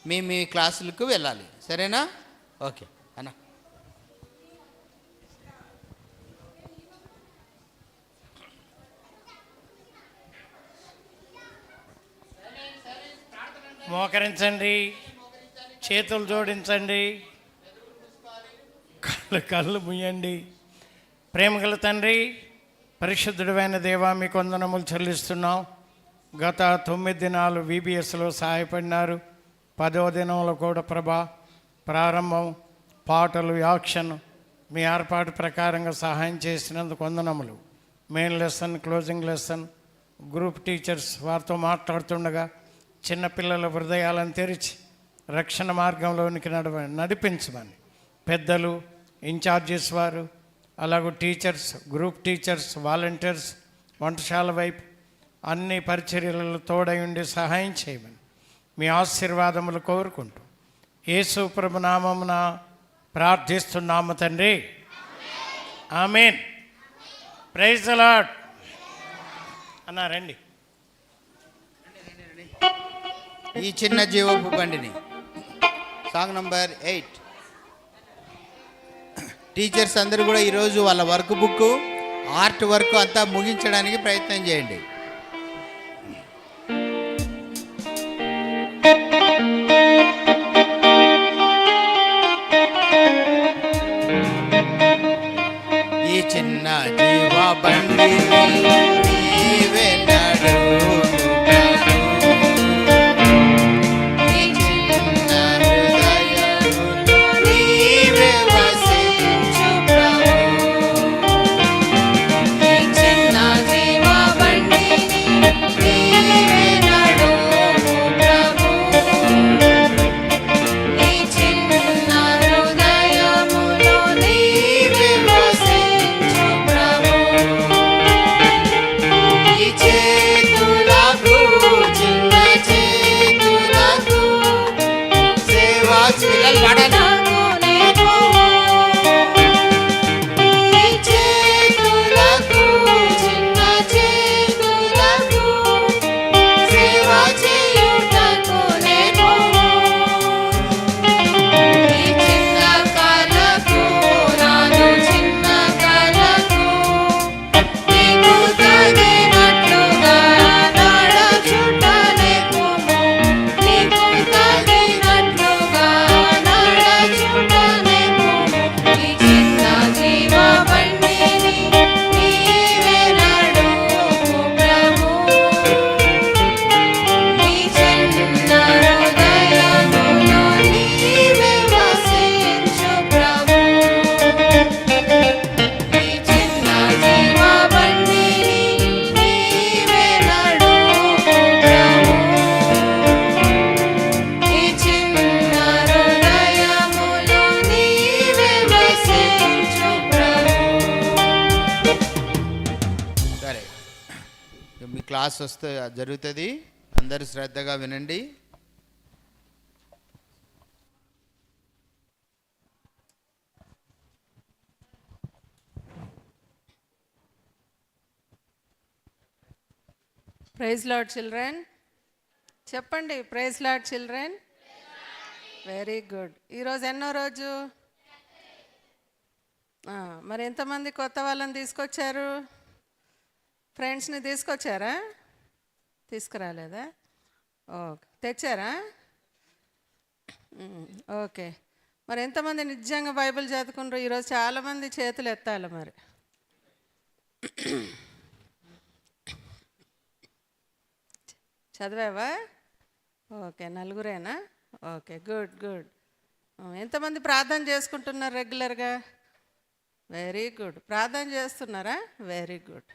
మీ క్లాసులకు వెళ్ళాలి, సరేనా? ఓకే అన్న. మోకరించండి, చేతులు జోడించండి, కళ్ళు ముయ్యండి. ప్రేమగల తండ్రి, పరిశుద్ధుడైన దేవా, మీకు వందనములు చెల్లిస్తున్నాం. గత 9 దినాలు విబిఎస్లో సహాయపడినారు. 10వ దినంలో కూడా ప్రభా ప్రారంభం, పాటలు, యాక్షన్ మీ ఏర్పాటు ప్రకారంగా సహాయం చేసినందుకు వందనములు. Main lesson, closing lesson, group teachers వారితో మాట్లాడుతుండగా చిన్నపిల్లల హృదయాలను తెరిచి రక్షణ మార్గంలోనికి నడిపించమని పెద్దలు, ఇన్ఛార్జెస్ వారు, అలాగే టీచర్స్, గ్రూప్ టీచర్స్, వాలంటీర్స్, వంటశాల వైపు అన్ని పరిచర్యలలో తోడై ఉండి సహాయం చేయమని మీ ఆశీర్వాదములు కోరుకుంటూ యేసు ప్రభు నామమున ప్రార్థిస్తున్నాము తండ్రి, ఆమేన్. Praise the lord. అన్నారండి. ఈ చిన్న జీవపు బండిని. Song number 8. టీచర్స్ అందరూ కూడా ఈరోజు వాళ్ళ వర్క్ బుక్, ఆర్ట్ వర్క్ అంతా ముగించడానికి ప్రయత్నం చేయండి. ఈ చిన్న జీవ బండిని నీవే నడుపు ప్రభు. ఈ చిన్న హృదయములో నీవే వసించు ప్రభు. ఈ చిన్న జీవ బండిని నీవే నడుపు ప్రభు. ఈ చిన్న హృదయములో నీవే వసించు ప్రభు. ఈ చేతులకు, చిన్న చేతులకు సేవా పిల్లలు పాడాలి. ఈ చేతులకు, చిన్న చేతులకు సేవ చేయుటకు నేను. ఈ చిన్న కళకు, నాదు చిన్న కళకు నీకు తగినట్లుగా నడచుట నేర్పుము. నీకు తగినట్లుగా నడచుట నేర్పుము. ఈ చిన్న జీవ బండిని నీవే నడుపు ప్రభు. ఈ చిన్న హృదయములో నీవే వసించు ప్రభు. ఈ చిన్న జీవ బండిని నీవే నడుపు ప్రభు. ఈ చిన్న హృదయములో నీవే వసించు ప్రభు. సరే, మీ క్లాస్ వస్తే జరుగుతుంది. అందరూ శ్రద్ధగా వినండి. Praise Lord children. చెప్పండి, praise Lord children. Very good. ఈరోజు ఎన్నో రోజు? మరి ఎంతమంది కొత్త వాళ్ళని తీసుకొచ్చారు? ఫ్రెండ్స్ని తీసుకొచ్చారా? తీసుకురాలేదా? ఓకే, తెచ్చారా? ఓకే. మరి ఎంతమంది నిజంగా బైబిల్ చదువుకుంటారు? ఈరోజు చాలామంది చేతులు ఎత్తాలి. మరి చదివావా? ఓకే, నలుగురేనా? Okay, good good. ఎంతమంది ప్రార్థన చేసుకుంటున్నారు రెగ్యులర్గా? Very good. ప్రార్థన చేస్తున్నారా? Very good.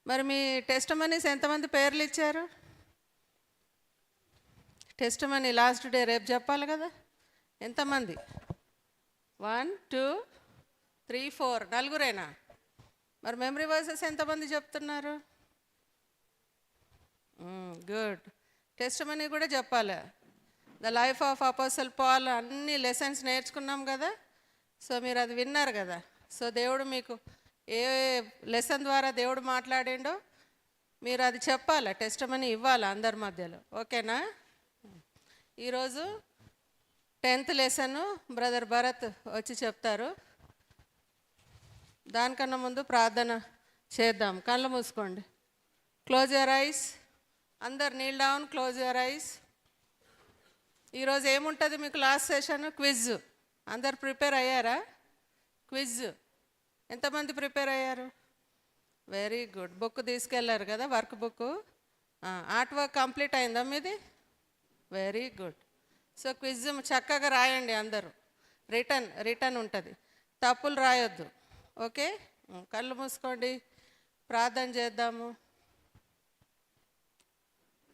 మరి మీ టెస్ట్ మనీస్ ఎంతమంది పేర్లు ఇచ్చారు? టెస్ట్ మనీ లాస్ట్ డే రేపు చెప్పాలి కదా. ఎంతమంది? 1 2 3 4 నలుగురేనా? మరి మెమరీ వర్సెస్ ఎంతమంది చెప్తున్నారు? గుడ్. టెస్ట్ మనీ కూడా చెప్పాలి. The life of apostle Paul అన్ని లెసన్స్ నేర్చుకున్నాం కదా. సో మీరు అది విన్నారు కదా. సో దేవుడు మీకు ఏ లెసన్ ద్వారా దేవుడు మాట్లాడిండో మీరు అది చెప్పాలి, టెస్ట్ మనీ ఇవ్వాలి అందరి మధ్యలో. ఓకేనా? ఈరోజు 10th లెసన్ బ్రదర్ భరత్ వచ్చి చెప్తారు. దానికన్నా ముందు ప్రార్థన చేద్దాం. కళ్ళు మూసుకోండి. Close your eyes. అందరు kneel down, close your eyes. ఈరోజు ఏముంటుంది మీకు? Last session quiz. అందరు ప్రిపేర్ అయ్యారా? క్విజ్ ఎంతమంది ప్రిపేర్ అయ్యారు? Very good. బుక్ తీసుకెళ్ళారు కదా, work book. Art work complete అయిందా మీది? Very good. సో క్విజ్ చక్కగా రాయండి అందరూ. రిటర్న్ ఉంటుంది, తప్పులు రాయొద్దు. ఓకే? కళ్ళు మూసుకోండి, ప్రార్థన చేద్దాము.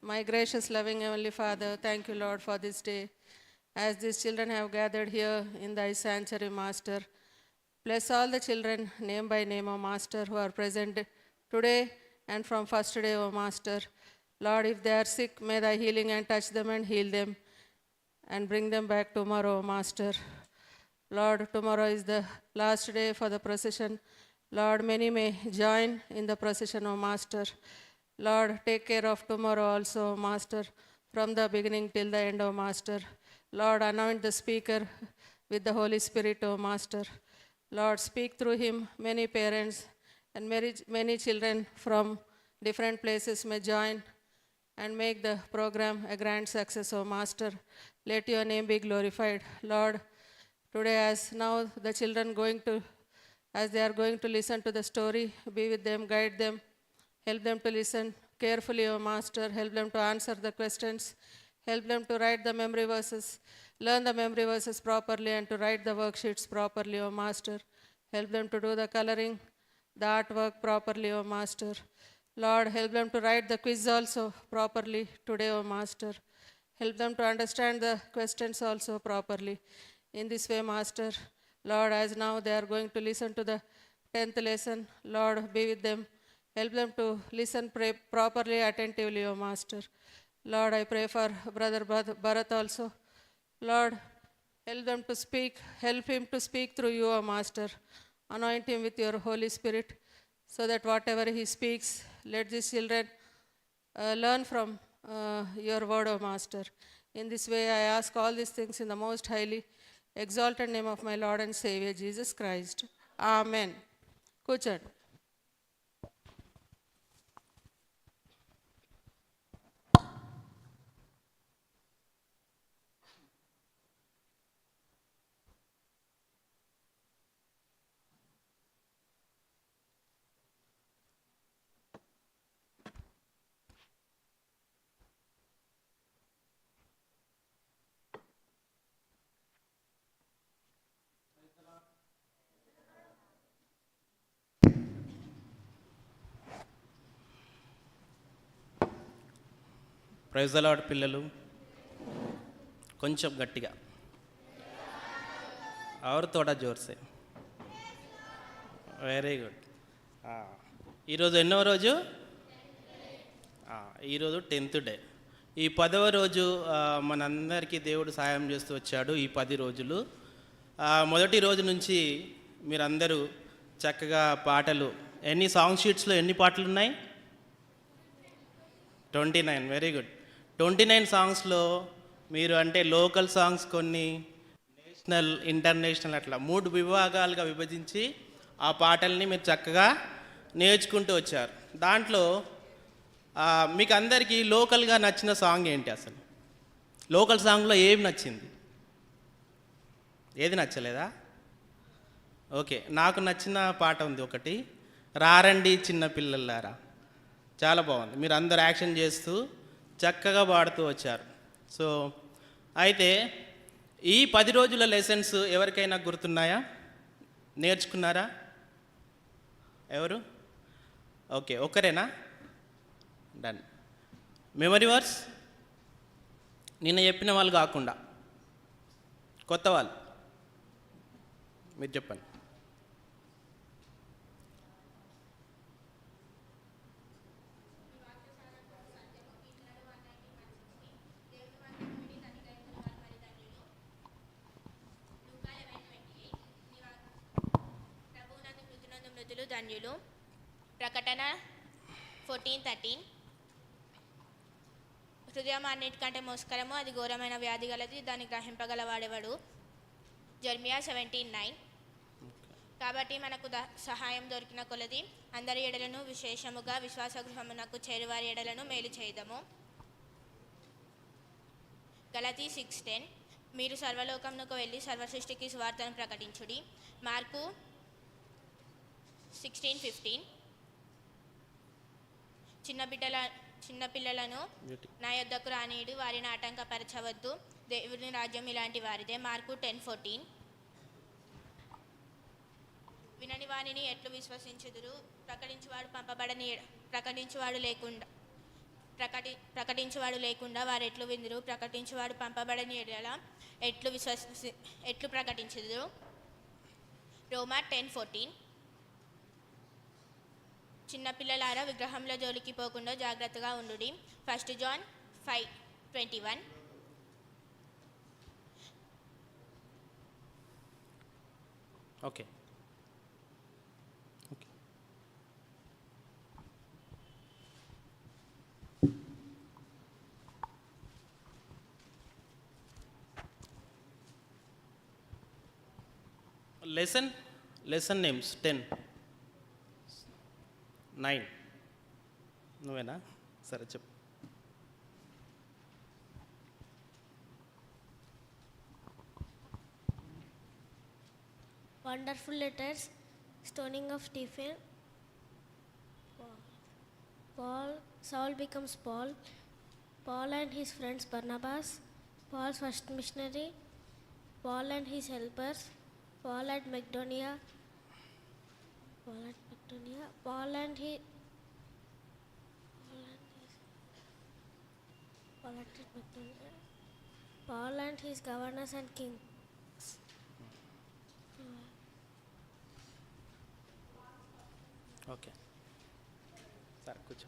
My gracious, loving Heavenly Father, thank you, Lord, for this day. As these children have gathered here in thy sanctuary, Master, bless all the children, name by name, O Master, who are present today and from first day, O Master. Lord, if they are sick, may thy healing and touch them and heal them and bring them back tomorrow, O Master. Lord, tomorrow is the last day for the procession. Lord, many may join in the procession, O Master. Lord, take care of tomorrow also, Master. from the beginning till the end, O Master. Lord, anoint the speaker with the Holy Spirit, O Master. Lord, speak through him. Many parents and many children from different places may join and make the program a grand success, O Master. Let your name be glorified. Lord, today as now the children as they are going to listen to the story, be with them, guide them, help them to listen carefully, O Master. Help them to answer the questions. Help them to write the memory verses, learn the memory verses properly, and to write the worksheets properly, O Master. Help them to do the coloring, the artwork properly, O Master. Lord, help them to write the quiz also properly today, O Master. Help them to understand the questions also properly. In this way, Master, Lord, as now they are going to listen to the 10th lesson, Lord, be with them. Help them to listen properly, attentively, O Master. Lord, I pray for Brother Bharat also. Lord, help them to speak, help him to speak through you, O Master. Anoint him with your Holy Spirit, so that whatever he speaks, let these children learn from your word, O Master. In this way, I ask all these things in the most highly exalted name of my Lord and Savior, Jesus Christ. Amen. కూర్చోండి. ప్రైజ్ ద లార్డ్ పిల్లలు, కొంచెం గట్టిగా और थोड़ा जोर से. Very good. ఈరోజు ఎన్నో రోజు? ఈరోజు 10th డే. ఈ 10వ రోజు మనందరికీ దేవుడు సాయం చేస్తూ వచ్చాడు. ఈ 10 రోజులు మొదటి రోజు నుంచి మీరందరూ చక్కగా పాటలు, ఎన్ని సాంగ్ షీట్స్లో ఎన్ని పాటలు ఉన్నాయి? 29. Very good. 29 సాంగ్స్లో మీరు అంటే లోకల్ సాంగ్స్ కొన్ని, నేషనల్, ఇంటర్నేషనల్, అట్లా 3 విభాగాలుగా విభజించి ఆ పాటల్ని మీరు చక్కగా నేర్చుకుంటూ వచ్చారు. దాంట్లో మీకు అందరికీ లోకల్గా నచ్చిన సాంగ్ ఏంటి? అసలు లోకల్ సాంగ్లో ఏమి నచ్చింది? ఏది నచ్చలేదా? ఓకే, నాకు నచ్చిన పాట ఉంది ఒకటి, రారండి చిన్న పిల్లలారా. చాలా బాగుంది. మీరు అందరు యాక్షన్ చేస్తూ చక్కగా పాడుతూ వచ్చారు. సో అయితే ఈ 10 రోజుల లెసన్స్ ఎవరికైనా గుర్తున్నాయా? నేర్చుకున్నారా? ఎవరు? ఓకే, ఒక్కరేనా? డన్. మెమరీ వర్స్ నిన్న చెప్పిన వాళ్ళు కాకుండా కొత్త వాళ్ళు మీరు చెప్పండి. ధన్యులు. ప్రకటన 14:13. హృదయం అన్నిటికంటే మోసకరము, అది ఘోరమైన వ్యాధి గలది, దాన్ని గ్రహింపగలవాడెవడు? జెర్మియా 17:9. కాబట్టి మనకు సహాయం దొరికిన కొలది అందరి ఎడలను, విశేషముగా విశ్వాస గృహమునకు చేరువారి ఎడలను మేలు చేయదము. గలతీ 6:10. మీరు సర్వలోకమునకు వెళ్ళి సర్వసృష్టికి సువార్తను ప్రకటించుడి. మార్కు 16:15. చిన్నపిల్లలను నా యొద్దకు రానీయుడు, వారిని ఆటంకపరచవద్దు, దేవుని రాజ్యం ఇలాంటి వారిదే. మార్కు 10:14. వినని వానిని ఎట్లు విశ్వసించుదురు? ప్రకటించువాడు లేకుండా వారు ఎట్లు విందురు? ప్రకటించువాడు పంపబడని ఎడల ఎట్లు ప్రకటించుదురు? రోమా 10:14. చిన్నపిల్లలారా, విగ్రహంలో జోలికి పోకుండా జాగ్రత్తగా ఉండుడి. 1 John 5:21. ఓకే. Lesson names 10, 9. నువ్వేనా? సరే చెప్పు. Wonderful letters, stoning of Stephen, Saul becomes Paul, Paul and his friends Barnabas, Paul's first missionary, Paul and his helpers, Paul at Macedonia, Paul and his governors and kings. Okay, సరే కూర్చో.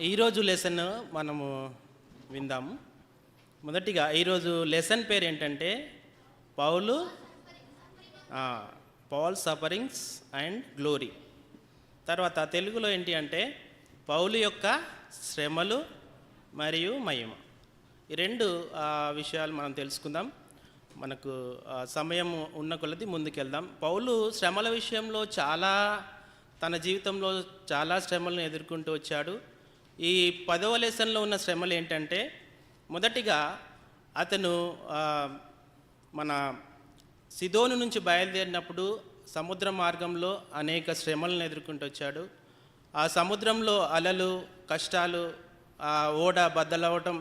ఈరోజు లెసన్ మనము విందాము. మొదటిగా ఈరోజు లెసన్ పేరు ఏంటంటే పౌల్ సఫరింగ్స్ అండ్ గ్లోరీ. తర్వాత తెలుగులో ఏంటి అంటే పౌలు యొక్క శ్రమలు మరియు మహిమ. ఈ రెండు విషయాలు మనం తెలుసుకుందాం. మనకు సమయం ఉన్న కొలది ముందుకెళ్దాం. పౌలు శ్రమల విషయంలో తన జీవితంలో చాలా శ్రమలను ఎదుర్కొంటూ వచ్చాడు. ఈ 10వ లెసన్లో ఉన్న శ్రమలు ఏంటంటే మొదటిగా అతను మన సిదోను నుంచి బయలుదేరినప్పుడు సముద్ర మార్గంలో అనేక శ్రమలను ఎదుర్కొంటూ వచ్చాడు. ఆ సముద్రంలో అలలు, కష్టాలు, ఓడ బద్దలవటం,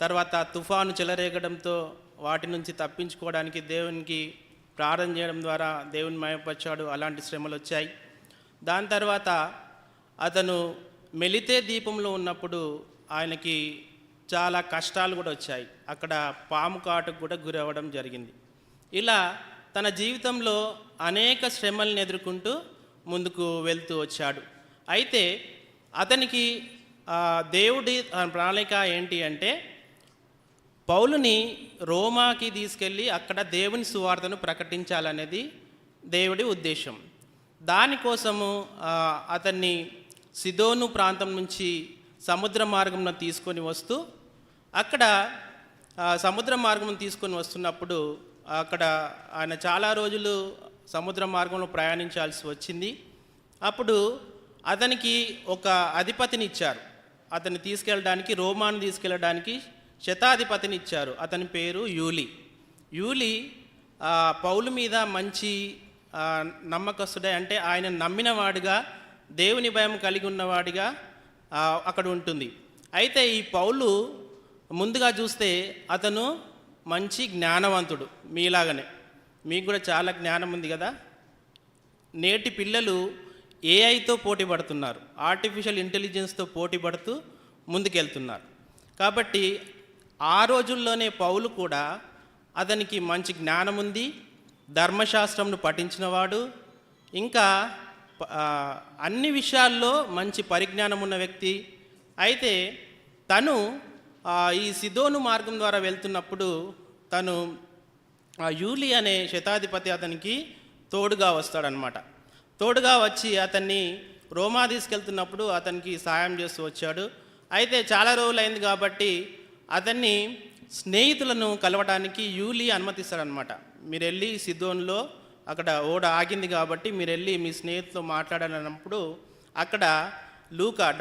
తర్వాత తుఫాను చెలరేగడంతో వాటి నుంచి తప్పించుకోవడానికి దేవునికి ప్రార్థన చేయడం ద్వారా దేవుని మయపరిచాడు. అలాంటి శ్రమలు వచ్చాయి. దాని తర్వాత అతను మెలితే ద్వీపంలో ఉన్నప్పుడు ఆయనకి చాలా కష్టాలు కూడా వచ్చాయి. అక్కడ పాము కాటుకు కూడా గురవ్వడం జరిగింది. ఇలా తన జీవితంలో అనేక శ్రమలను ఎదుర్కొంటూ ముందుకు వెళ్తూ వచ్చాడు. అయితే అతనికి దేవుడి ప్రణాళిక ఏంటి అంటే పౌలుని రోమాకి తీసుకెళ్ళి అక్కడ దేవుని సువార్తను ప్రకటించాలనేది దేవుడి ఉద్దేశం. దానికోసము అతన్ని సిదోను ప్రాంతం నుంచి సముద్ర మార్గంలో తీసుకొని వస్తూ అక్కడ సముద్ర మార్గం తీసుకొని వస్తున్నప్పుడు అక్కడ ఆయన చాలా రోజులు సముద్ర మార్గంలో ప్రయాణించాల్సి వచ్చింది. అప్పుడు అతనికి ఒక అధిపతిని ఇచ్చారు. అతన్ని తీసుకెళ్ళడానికి, రోమాను తీసుకెళ్ళడానికి శతాధిపతిని ఇచ్చారు. అతని పేరు యూలి. పౌలు మీద మంచి నమ్మకస్తుడే, అంటే ఆయన నమ్మినవాడిగా, దేవుని భయం కలిగి ఉన్నవాడిగా అక్కడ ఉంటుంది. అయితే ఈ పౌలు ముందుగా చూస్తే అతను మంచి జ్ఞానవంతుడు. మీలాగనే మీకు కూడా చాలా జ్ఞానం ఉంది కదా. నేటి పిల్లలు ఏఐతో పోటీ పడుతున్నారు, ఆర్టిఫిషియల్ ఇంటెలిజెన్స్తో పోటీ పడుతూ ముందుకెళ్తున్నారు. కాబట్టి ఆ రోజుల్లోనే పౌలు కూడా అతనికి మంచి జ్ఞానం ఉంది, ధర్మశాస్త్రంను పఠించినవాడు, ఇంకా అన్ని విషయాల్లో మంచి పరిజ్ఞానం ఉన్న వ్యక్తి. అయితే తను ఈ సిదోను మార్గం ద్వారా వెళ్తున్నప్పుడు తను యూలి అనే శతాధిపతి అతనికి తోడుగా వస్తాడనమాట. తోడుగా వచ్చి అతన్ని రోమా తీసుకెళ్తున్నప్పుడు అతనికి సాయం చేస్తూ వచ్చాడు. అయితే చాలా రోజులైంది కాబట్టి అతన్ని స్నేహితులను కలవడానికి యూలి అనుమతిస్తాడనమాట. మీరు వెళ్ళి సిదోన్లో అక్కడ ఓడ ఆగింది కాబట్టి మీరు వెళ్ళి మీ స్నేహితులతో మాట్లాడాలన్నప్పుడు అక్కడ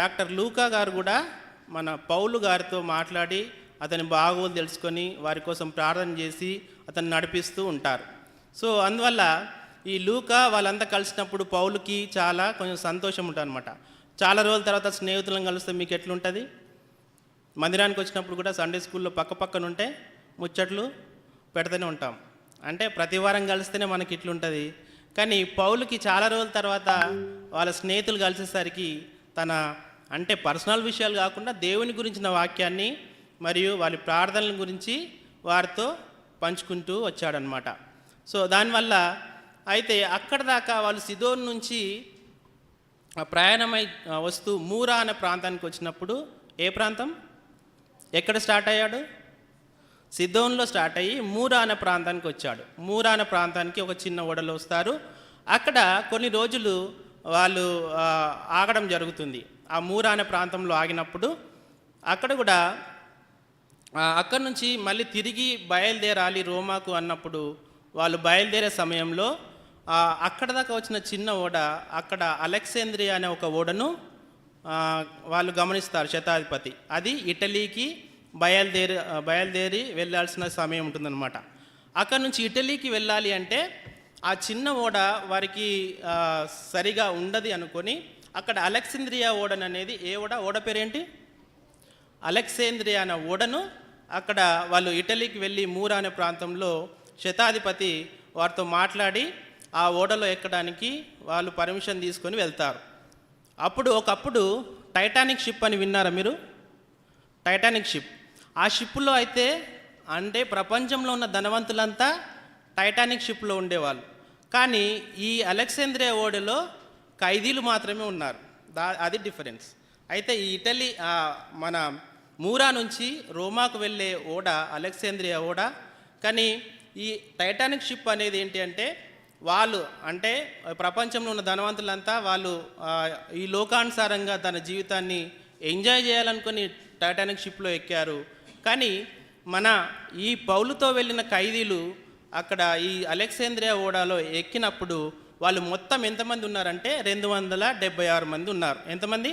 డాక్టర్ లూకా గారు కూడా మన పౌలు గారితో మాట్లాడి అతని బాగోలు తెలుసుకొని వారి కోసం ప్రార్థన చేసి అతన్ని నడిపిస్తూ ఉంటారు. సో అందువల్ల ఈ లూకా వాళ్ళంతా కలిసినప్పుడు పౌలుకి కొంచెం సంతోషం ఉంటుంది అనమాట. చాలా రోజుల తర్వాత స్నేహితులను కలిస్తే మీకు ఎట్లుంటుంది? మందిరానికి వచ్చినప్పుడు కూడా సండే స్కూల్లో పక్కన ఉంటే ముచ్చట్లు పెడుతూనే ఉంటాం. అంటే ప్రతి వారం కలిస్తేనే మనకి ఇట్లుంటుంది. కానీ పౌలుకి చాలా రోజుల తర్వాత వాళ్ళ స్నేహితులు కలిసేసరికి అంటే పర్సనల్ విషయాలు కాకుండా దేవుని గురించిన వాక్యాన్ని మరియు వాళ్ళ ప్రార్థనల గురించి వారితో పంచుకుంటూ వచ్చాడనమాట. సో దానివల్ల అయితే అక్కడ దాకా వాళ్ళు సిదోన్ నుంచి ప్రయాణమై వస్తూ మూరా అనే ప్రాంతానికి వచ్చినప్పుడు, ఏ ప్రాంతం, ఎక్కడ స్టార్ట్ అయ్యాడు? సిదోన్లో స్టార్ట్ అయ్యి మూరా అనే ప్రాంతానికి వచ్చాడు. మూరా అనే ప్రాంతానికి ఒక చిన్న ఓడలో వస్తారు. అక్కడ కొన్ని రోజులు వాళ్ళు ఆగడం జరుగుతుంది. ఆ మూరా అనే ప్రాంతంలో ఆగినప్పుడు అక్కడ కూడా అక్కడి నుంచి మళ్ళీ తిరిగి బయలుదేరాలి రోమాకు అన్నప్పుడు వాళ్ళు బయలుదేరే సమయంలో అక్కడ దాకా వచ్చిన చిన్న ఓడ అక్కడ అలెగ్జాంద్రియా అనే ఒక ఓడను వాళ్ళు గమనిస్తారు శతాధిపతి. అది ఇటలీకి బయలుదేరి వెళ్ళాల్సిన సమయం ఉంటుందన్నమాట. అక్కడ నుంచి ఇటలీకి వెళ్ళాలి అంటే ఆ చిన్న ఓడ వారికి సరిగా ఉండదు అనుకొని అక్కడ అలెగ్జాంద్రియా ఓడను అనేది ఓడ పేరేంటి, అలెగ్జాంద్రియా అనే ఓడను అక్కడ వాళ్ళు ఇటలీకి వెళ్ళి మూరా అనే ప్రాంతంలో శతాధిపతి వారితో మాట్లాడి ఆ ఓడలో ఎక్కడానికి వాళ్ళు పర్మిషన్ తీసుకొని వెళ్తారు. ఒకప్పుడు టైటానిక్ షిప్ అని విన్నారా మీరు? Titanic ship. ఆ షిప్లో అయితే అంటే ప్రపంచంలో ఉన్న ధనవంతులంతా టైటానిక్ షిప్లో ఉండేవాళ్ళు. కానీ ఈ అలెగ్జాంద్రియా ఓడలో ఖైదీలు మాత్రమే ఉన్నారు. అది డిఫరెన్స్. అయితే ఈ ఇటలీ మన మూరా నుంచి రోమాకు వెళ్ళే ఓడ అలెగ్జాంద్రియా ఓడ. కానీ ఈ టైటానిక్ షిప్ అనేది ఏంటి అంటే వాళ్ళు అంటే ప్రపంచంలో ఉన్న ధనవంతులంతా వాళ్ళు ఈ లోకానుసారంగా తన జీవితాన్ని ఎంజాయ్ చేయాలనుకొని టైటానిక్ షిప్లో ఎక్కారు. కానీ మన ఈ పౌలుతో వెళ్ళిన ఖైదీలు అక్కడ ఈ అలెగ్జాంద్రియా ఓడాలో ఎక్కినప్పుడు వాళ్ళు మొత్తం ఎంతమంది ఉన్నారంటే 276 మంది ఉన్నారు. ఎంతమంది?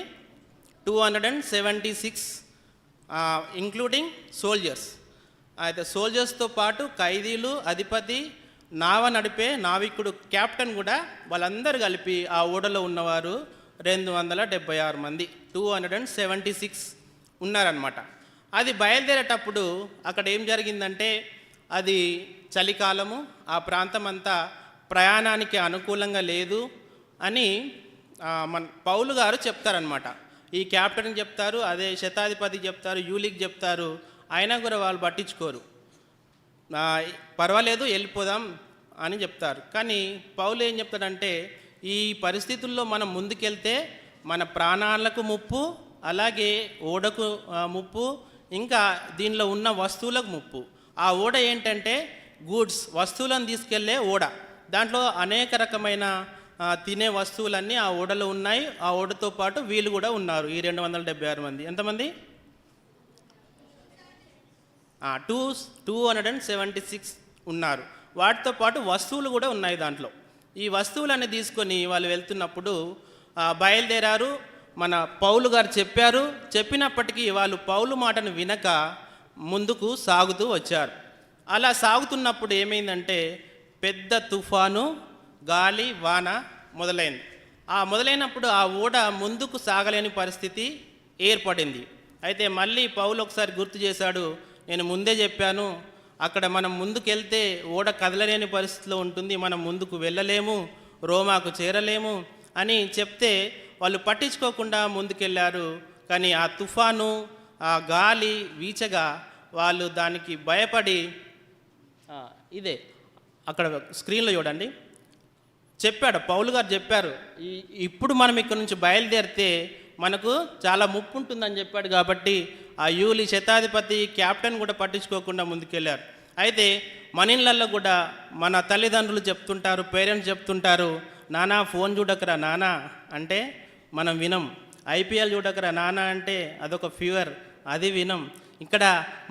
276 ఇంక్లూడింగ్ సోల్జర్స్. అయితే సోల్జర్స్తో పాటు ఖైదీలు, అధిపతి, నావ నడిపే నావికుడు, క్యాప్టెన్ కూడా వాళ్ళందరూ కలిపి ఆ ఓడలో ఉన్నవారు 276 మంది, 276 ఉన్నారనమాట. అది బయలుదేరేటప్పుడు అక్కడ ఏం జరిగిందంటే అది చలికాలము, ఆ ప్రాంతం అంతా ప్రయాణానికి అనుకూలంగా లేదు అని మన పౌలు గారు చెప్తారనమాట. ఈ క్యాప్టెన్కి చెప్తారు, అదే శతాధిపతికి చెప్తారు, యూలికి చెప్తారు. అయినా కూడా వాళ్ళు పట్టించుకోరు. పర్వాలేదు వెళ్ళిపోదాం అని చెప్తారు. కానీ పౌలు ఏం చెప్తాడంటే ఈ పరిస్థితుల్లో మనం ముందుకెళ్తే మన ప్రాణాలకు ముప్పు, అలాగే ఓడకు ముప్పు, ఇంకా దీనిలో ఉన్న వస్తువులకు ముప్పు. ఆ ఓడ ఏంటంటే గూడ్స్, వస్తువులను తీసుకెళ్లే ఓడ. దాంట్లో అనేక రకమైన తినే వస్తువులన్నీ ఆ ఓడలో ఉన్నాయి. ఆ ఓడతో పాటు వీళ్ళు కూడా ఉన్నారు. ఈ 276 మంది ఎంతమంది? 276 ఉన్నారు. వాటితో పాటు వస్తువులు కూడా ఉన్నాయి దాంట్లో. ఈ వస్తువులన్నీ తీసుకొని వాళ్ళు వెళ్తున్నప్పుడు బయలుదేరారు. మన పౌలు గారు చెప్పినప్పటికీ వాళ్ళు పౌలు మాటను వినక ముందుకు సాగుతూ వచ్చారు. అలా సాగుతున్నప్పుడు ఏమైందంటే పెద్ద తుఫాను, గాలి, వాన మొదలైనప్పుడు ఆ ఓడ ముందుకు సాగలేని పరిస్థితి ఏర్పడింది. అయితే మళ్ళీ పౌలు ఒకసారి గుర్తు చేశాడు, నేను ముందే చెప్పాను అక్కడ మనం ముందుకెళ్తే ఓడ కదలలేని పరిస్థితిలో ఉంటుంది, మనం ముందుకు వెళ్ళలేము, రోమాకు చేరలేము అని చెప్తే వాళ్ళు పట్టించుకోకుండా ముందుకెళ్ళారు. కానీ ఆ తుఫాను, ఆ గాలి వీచగా వాళ్ళు దానికి భయపడి ఇదే అక్కడ స్క్రీన్లో చూడండి చెప్పాడు, పౌలు గారు చెప్పారు, ఇప్పుడు మనం ఇక్కడ నుంచి బయలుదేరితే మనకు చాలా ముప్పు ఉంటుందని చెప్పాడు. కాబట్టి ఆ యూలి, శతాధిపతి, క్యాప్టెన్ కూడా పట్టించుకోకుండా ముందుకెళ్ళారు. అయితే మన ఇళ్ళల్లో కూడా మన తల్లిదండ్రులు చెప్తుంటారు, పేరెంట్స్ చెప్తుంటారు, నానా ఫోన్ చూడకరా నానా అంటే మనం వినం, ఐపీఎల్ చూడకరా నానా అంటే అదొక ఫీవర్, అది వినం, ఇక్కడ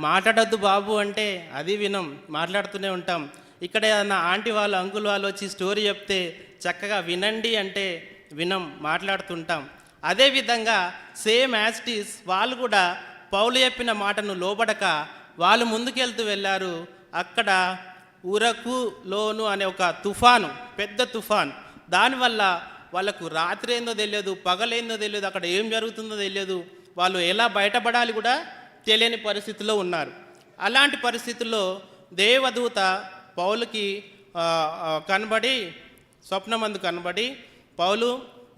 మాట్లాడొద్దు బాబు అంటే అది వినం, మాట్లాడుతూనే ఉంటాం. ఇక్కడ నా ఆంటీ వాళ్ళు, అంకుల్ వాళ్ళు వచ్చి స్టోరీ చెప్తే చక్కగా వినండి అంటే వినం, మాట్లాడుతుంటాం. అదేవిధంగా సేమ్ యాజ్ ఇట్ ఈస్ వాళ్ళు కూడా పౌలు చెప్పిన మాటను లోబడక వాళ్ళు ముందుకెళ్తూ వెళ్ళారు. అక్కడ ఉరకు లోను అనే ఒక తుఫాను, పెద్ద తుఫాన్, దానివల్ల వాళ్ళకు రాత్రి ఏందో తెలియదు, పగలేందో తెలియదు, అక్కడ ఏం జరుగుతుందో తెలియదు, వాళ్ళు ఎలా బయటపడాలి కూడా తెలియని పరిస్థితిలో ఉన్నారు. అలాంటి పరిస్థితుల్లో దేవదూత పౌలుకి కనబడి, స్వప్నమందు కనబడి, పౌలు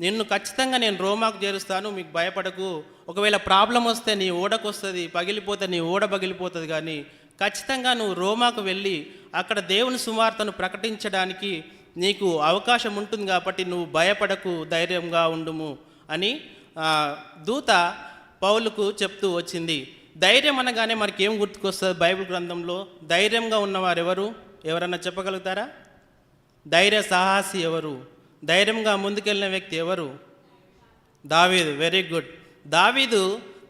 నిన్ను ఖచ్చితంగా నేను రోమాకు చేరుస్తాను, మీకు భయపడకు, ఒకవేళ ప్రాబ్లం వస్తే నీ ఓడకు వస్తుంది, పగిలిపోతే నీ ఓడ పగిలిపోతుంది, కానీ ఖచ్చితంగా నువ్వు రోమాకు వెళ్ళి అక్కడ దేవుని సువార్తను ప్రకటించడానికి నీకు అవకాశం ఉంటుంది, కాబట్టి నువ్వు భయపడకు, ధైర్యంగా ఉండుము అని దూత పౌలుకు చెప్తూ వచ్చింది. ధైర్యం అనగానే మనకి ఏం గుర్తుకొస్తుంది బైబిల్ గ్రంథంలో? ధైర్యంగా ఉన్నవారు ఎవరు? ఎవరన్నా చెప్పగలుగుతారా? ధైర్య సాహసి ఎవరు? ధైర్యంగా ముందుకెళ్ళిన వ్యక్తి ఎవరు? దావీదు. Very good. దావీదు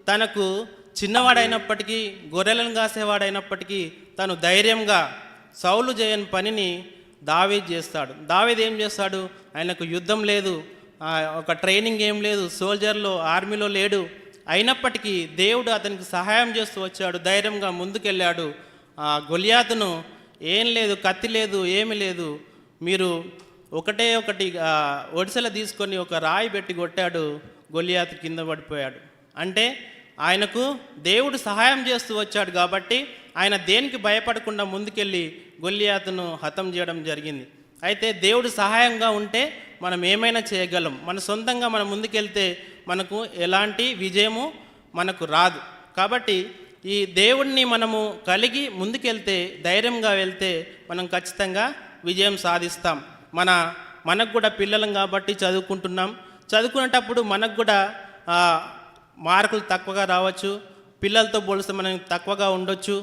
తనకు చిన్నవాడైనప్పటికీ, గొర్రెలను కాసేవాడైనప్పటికీ తను ధైర్యంగా సౌలు చేయని పనిని దావీదు చేస్తాడు. దావీదు ఏం చేస్తాడు? ఆయనకు యుద్ధం లేదు, ఒక ట్రైనింగ్ ఏం లేదు, సోల్జర్లో ఆర్మీలో లేడు. అయినప్పటికీ దేవుడు అతనికి సహాయం చేస్తూ వచ్చాడు, ధైర్యంగా ముందుకెళ్ళాడు. గొలియాతును ఏం లేదు, కత్తి లేదు, ఏమీ లేదు, మీరు ఒకటి ఒడిసెల తీసుకొని ఒక రాయి పెట్టి కొట్టాడు, గొలియాతు కింద పడిపోయాడు. అంటే ఆయనకు దేవుడు సహాయం చేస్తూ వచ్చాడు కాబట్టి ఆయన దేనికి భయపడకుండా ముందుకెళ్ళి గొలియాతును హతం చేయడం జరిగింది. అయితే దేవుడు సహాయంగా ఉంటే మనం ఏమైనా చేయగలం. మన సొంతంగా మనం ముందుకెళ్తే మనకు ఎలాంటి విజయము మనకు రాదు. కాబట్టి ఈ దేవుణ్ణి మనము కలిగి ముందుకెళ్తే, ధైర్యంగా వెళ్తే మనం ఖచ్చితంగా విజయం సాధిస్తాం. మనకు కూడా పిల్లలం కాబట్టి చదువుకుంటున్నాం. చదువుకునేటప్పుడు మనకు కూడా మార్కులు తక్కువగా రావచ్చు, పిల్లలతో పోలిస్తే మనం తక్కువగా ఉండొచ్చు.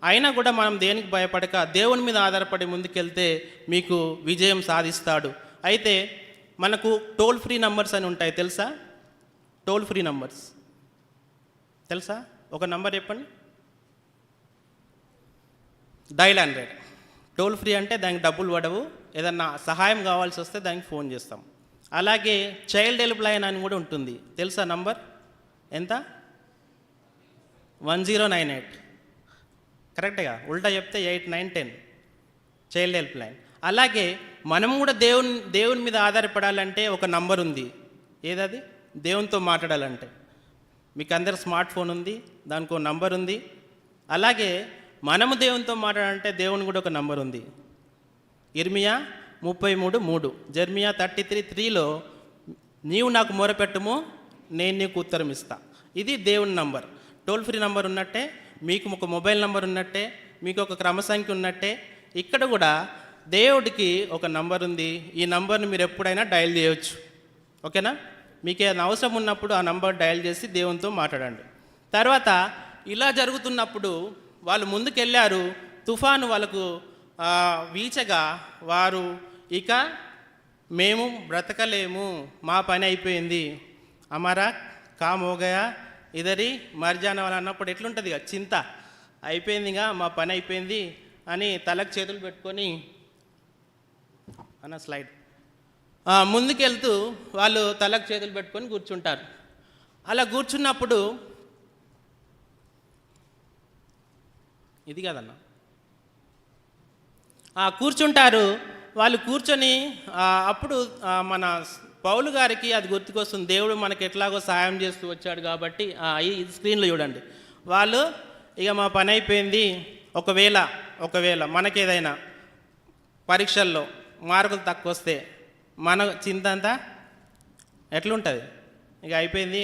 అయినా కూడా మనం దేనికి భయపడక దేవుని మీద ఆధారపడి ముందుకెళ్తే మీకు విజయం సాధిస్తాడు. అయితే మనకు టోల్ ఫ్రీ నంబర్స్ అని ఉంటాయి, తెలుసా? టోల్ ఫ్రీ నంబర్స్ తెలుసా? ఒక నంబర్ చెప్పండి. డైల్ 100. టోల్ ఫ్రీ అంటే దానికి డబ్బులు పడవు, ఏదన్నా సహాయం కావాల్సి వస్తే దానికి ఫోన్ చేస్తాం. అలాగే చైల్డ్ హెల్ప్ లైన్ అని కూడా ఉంటుంది, తెలుసా? నంబర్ ఎంత? 1098. కరెక్ట్గా, ఉల్టా చెప్తే 8, 9, 10 చైల్డ్ హెల్ప్ లైన్. అలాగే మనం కూడా దేవుని మీద ఆధారపడాలంటే ఒక నంబర్ ఉంది. ఏదది? దేవునితో మాట్లాడాలంటే మీకు అందరు స్మార్ట్ ఫోన్ ఉంది, దానికి ఒక నంబర్ ఉంది. అలాగే మనము దేవునితో మాట్లాడాలంటే దేవుని కూడా ఒక నంబర్ ఉంది. ఇర్మియా 33:3, జెర్మియా 33:3లో నీవు నాకు మొరపెట్టుము, నేను నీకు ఉత్తరం ఇస్తా. ఇది దేవుని నంబర్. టోల్ ఫ్రీ నంబర్ ఉన్నట్టే, మీకు ఒక మొబైల్ నంబర్ ఉన్నట్టే, మీకు ఒక క్రమ సంఖ్య ఉన్నట్టే, ఇక్కడ కూడా దేవుడికి ఒక నంబర్ ఉంది. ఈ నంబర్ని మీరు ఎప్పుడైనా డయల్ చేయవచ్చు. ఓకేనా? మీకు ఏదైనా అవసరం ఉన్నప్పుడు ఆ నంబర్ డయల్ చేసి దేవునితో మాట్లాడండి. తర్వాత ఇలా జరుగుతున్నప్పుడు వాళ్ళు ముందుకెళ్ళారు. తుఫాను వాళ్ళకు వీచగా వారు ఇక మేము బ్రతకలేము, మా పని అయిపోయింది, అమరా కామ్ హోగయా ఇదరి మర్జాన వాళ్ళు అన్నప్పుడు ఎట్లుంటుంది? ఇక చింత అయిపోయిందిగా, మా పని అయిపోయింది అని తలకు చేతులు పెట్టుకొని అన్న స్లైడ్ ముందుకెళ్తూ వాళ్ళు తలకు చేతులు పెట్టుకొని కూర్చుంటారు. అలా కూర్చున్నప్పుడు ఇది కదన్న కూర్చుంటారు. వాళ్ళు కూర్చొని అప్పుడు మన పౌలు గారికి అది గుర్తుకొస్తుంది, దేవుడు మనకి ఎట్లాగో సహాయం చేస్తూ వచ్చాడు కాబట్టి. ఈ స్క్రీన్లో చూడండి. వాళ్ళు ఇక మా పని అయిపోయింది, ఒకవేళ మనకేదైనా పరీక్షల్లో మార్కులు తక్కువ వస్తే మన చింత అంతా ఎట్లుంటుంది? ఇక అయిపోయింది,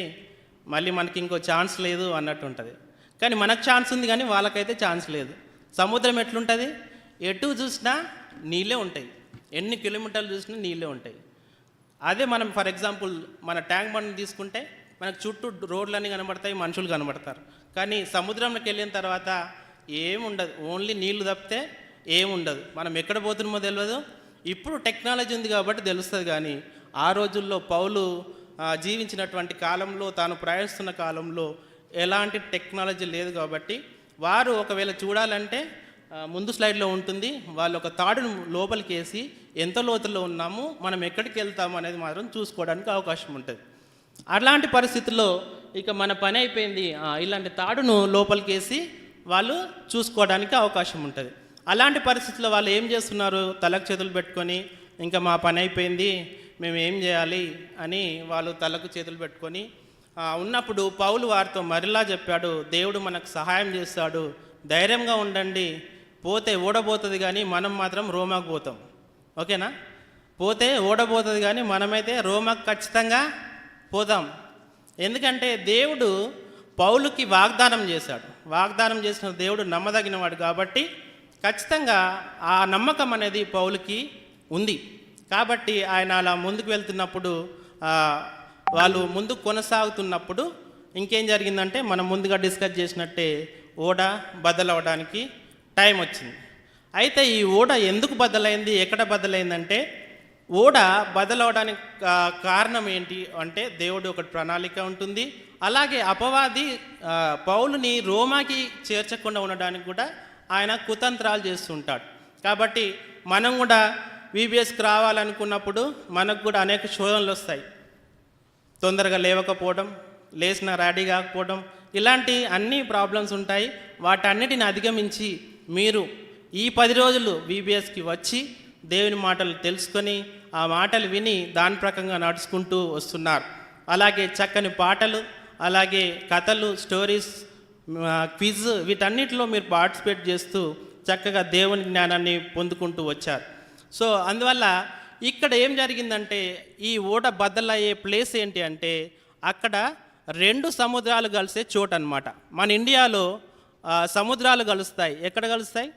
మళ్ళీ మనకి ఇంకో ఛాన్స్ లేదు అన్నట్టు ఉంటుంది. కానీ మనకు ఛాన్స్ ఉంది, కానీ వాళ్ళకైతే ఛాన్స్ లేదు. సముద్రం ఎట్లుంటుంది? ఎటు చూసినా నీళ్ళే ఉంటాయి, ఎన్ని కిలోమీటర్లు చూసినా నీళ్ళే ఉంటాయి. అదే మనం ఫర్ ఎగ్జాంపుల్ మన ట్యాంక్ బండ్ తీసుకుంటే మనకు చుట్టూ రోడ్లన్నీ కనబడతాయి, మనుషులు కనబడతారు. కానీ సముద్రంలోకి వెళ్ళిన తర్వాత ఏముండదు, ఓన్లీ నీళ్లు తప్పితే ఏముండదు. మనం ఎక్కడ పోతున్నామో తెలియదు. ఇప్పుడు టెక్నాలజీ ఉంది కాబట్టి తెలుస్తుంది. కానీ ఆ రోజుల్లో పౌలు జీవించినటువంటి కాలంలో, తాను ప్రయాణిస్తున్న కాలంలో ఎలాంటి టెక్నాలజీ లేదు కాబట్టి వారు ఒకవేళ చూడాలంటే ముందు స్లైడ్లో ఉంటుంది, వాళ్ళు ఒక తాడును లోపలికి వేసి ఎంత లోతుల్లో ఉన్నాము, మనం ఎక్కడికి వెళ్తాము అనేది మాత్రం చూసుకోవడానికి అవకాశం ఉంటుంది. అలాంటి పరిస్థితుల్లో ఇక మన పని అయిపోయింది, ఇలాంటి తాడును లోపలికి వేసి వాళ్ళు చూసుకోవడానికి అవకాశం ఉంటుంది. అలాంటి పరిస్థితుల్లో వాళ్ళు ఏం చేస్తున్నారు? తలకు చేతులు పెట్టుకొని ఇంకా మా పని అయిపోయింది, మేము ఏం చేయాలి అని వాళ్ళు తలకు చేతులు పెట్టుకొని ఉన్నప్పుడు పౌలు వారితో మరిలా చెప్పాడు, దేవుడు మనకు సహాయం చేస్తాడు, ధైర్యంగా ఉండండి, పోతే ఓడబోతుంది కానీ మనం మాత్రం రోమాకు పోతాం. ఓకేనా? పోతే ఓడబోతుంది కానీ మనమైతే రోమాకు ఖచ్చితంగా పోతాం. ఎందుకంటే దేవుడు పౌలుకి వాగ్దానం చేశాడు. వాగ్దానం చేసిన దేవుడు నమ్మదగినవాడు కాబట్టి ఖచ్చితంగా ఆ నమ్మకం అనేది పౌలుకి ఉంది. కాబట్టి ఆయన అలా ముందుకు వెళ్తున్నప్పుడు, వాళ్ళు ముందుకు కొనసాగుతున్నప్పుడు ఇంకేం జరిగిందంటే మనం ముందుగా డిస్కస్ చేసినట్టే ఓడ బద్దలవడానికి టైం వచ్చింది. అయితే ఈ ఓడ ఎందుకు బద్దలైంది, ఎక్కడ బద్దలైందంటే ఓడ బదలవడానికి కారణం ఏంటి అంటే దేవుడు ఒక ప్రణాళిక ఉంటుంది. అలాగే అపవాది పౌలుని రోమాకి చేర్చకుండా ఉండడానికి కూడా ఆయన కుతంత్రాలు చేస్తుంటాడు. కాబట్టి మనం కూడా విబిఎస్కి రావాలనుకున్నప్పుడు మనకు కూడా అనేక శోధనలు వస్తాయి. తొందరగా లేవకపోవడం, లేచిన రెడీ కాకపోవడం, ఇలాంటి అన్ని ప్రాబ్లమ్స్ ఉంటాయి. వాటన్నిటిని అధిగమించి మీరు ఈ 10 రోజులు విబిఎస్కి వచ్చి దేవుని మాటలు తెలుసుకొని ఆ మాటలు విని దాని ప్రకారంగా నడుచుకుంటూ వస్తున్నారు. అలాగే చక్కని పాటలు, అలాగే కథలు, స్టోరీస్, క్విజ్, వీటన్నిటిలో మీరు పార్టిసిపేట్ చేస్తూ చక్కగా దేవుని జ్ఞానాన్ని పొందుకుంటూ వచ్చారు. సో అందువల్ల ఇక్కడ ఏం జరిగిందంటే ఈ ఓడ బద్దలయ్యే ప్లేస్ ఏంటి అంటే అక్కడ 2 సముద్రాలు కలిసే చోటు అనమాట. మన ఇండియాలో సముద్రాలు కలుస్తాయి. ఎక్కడ కలుస్తాయి?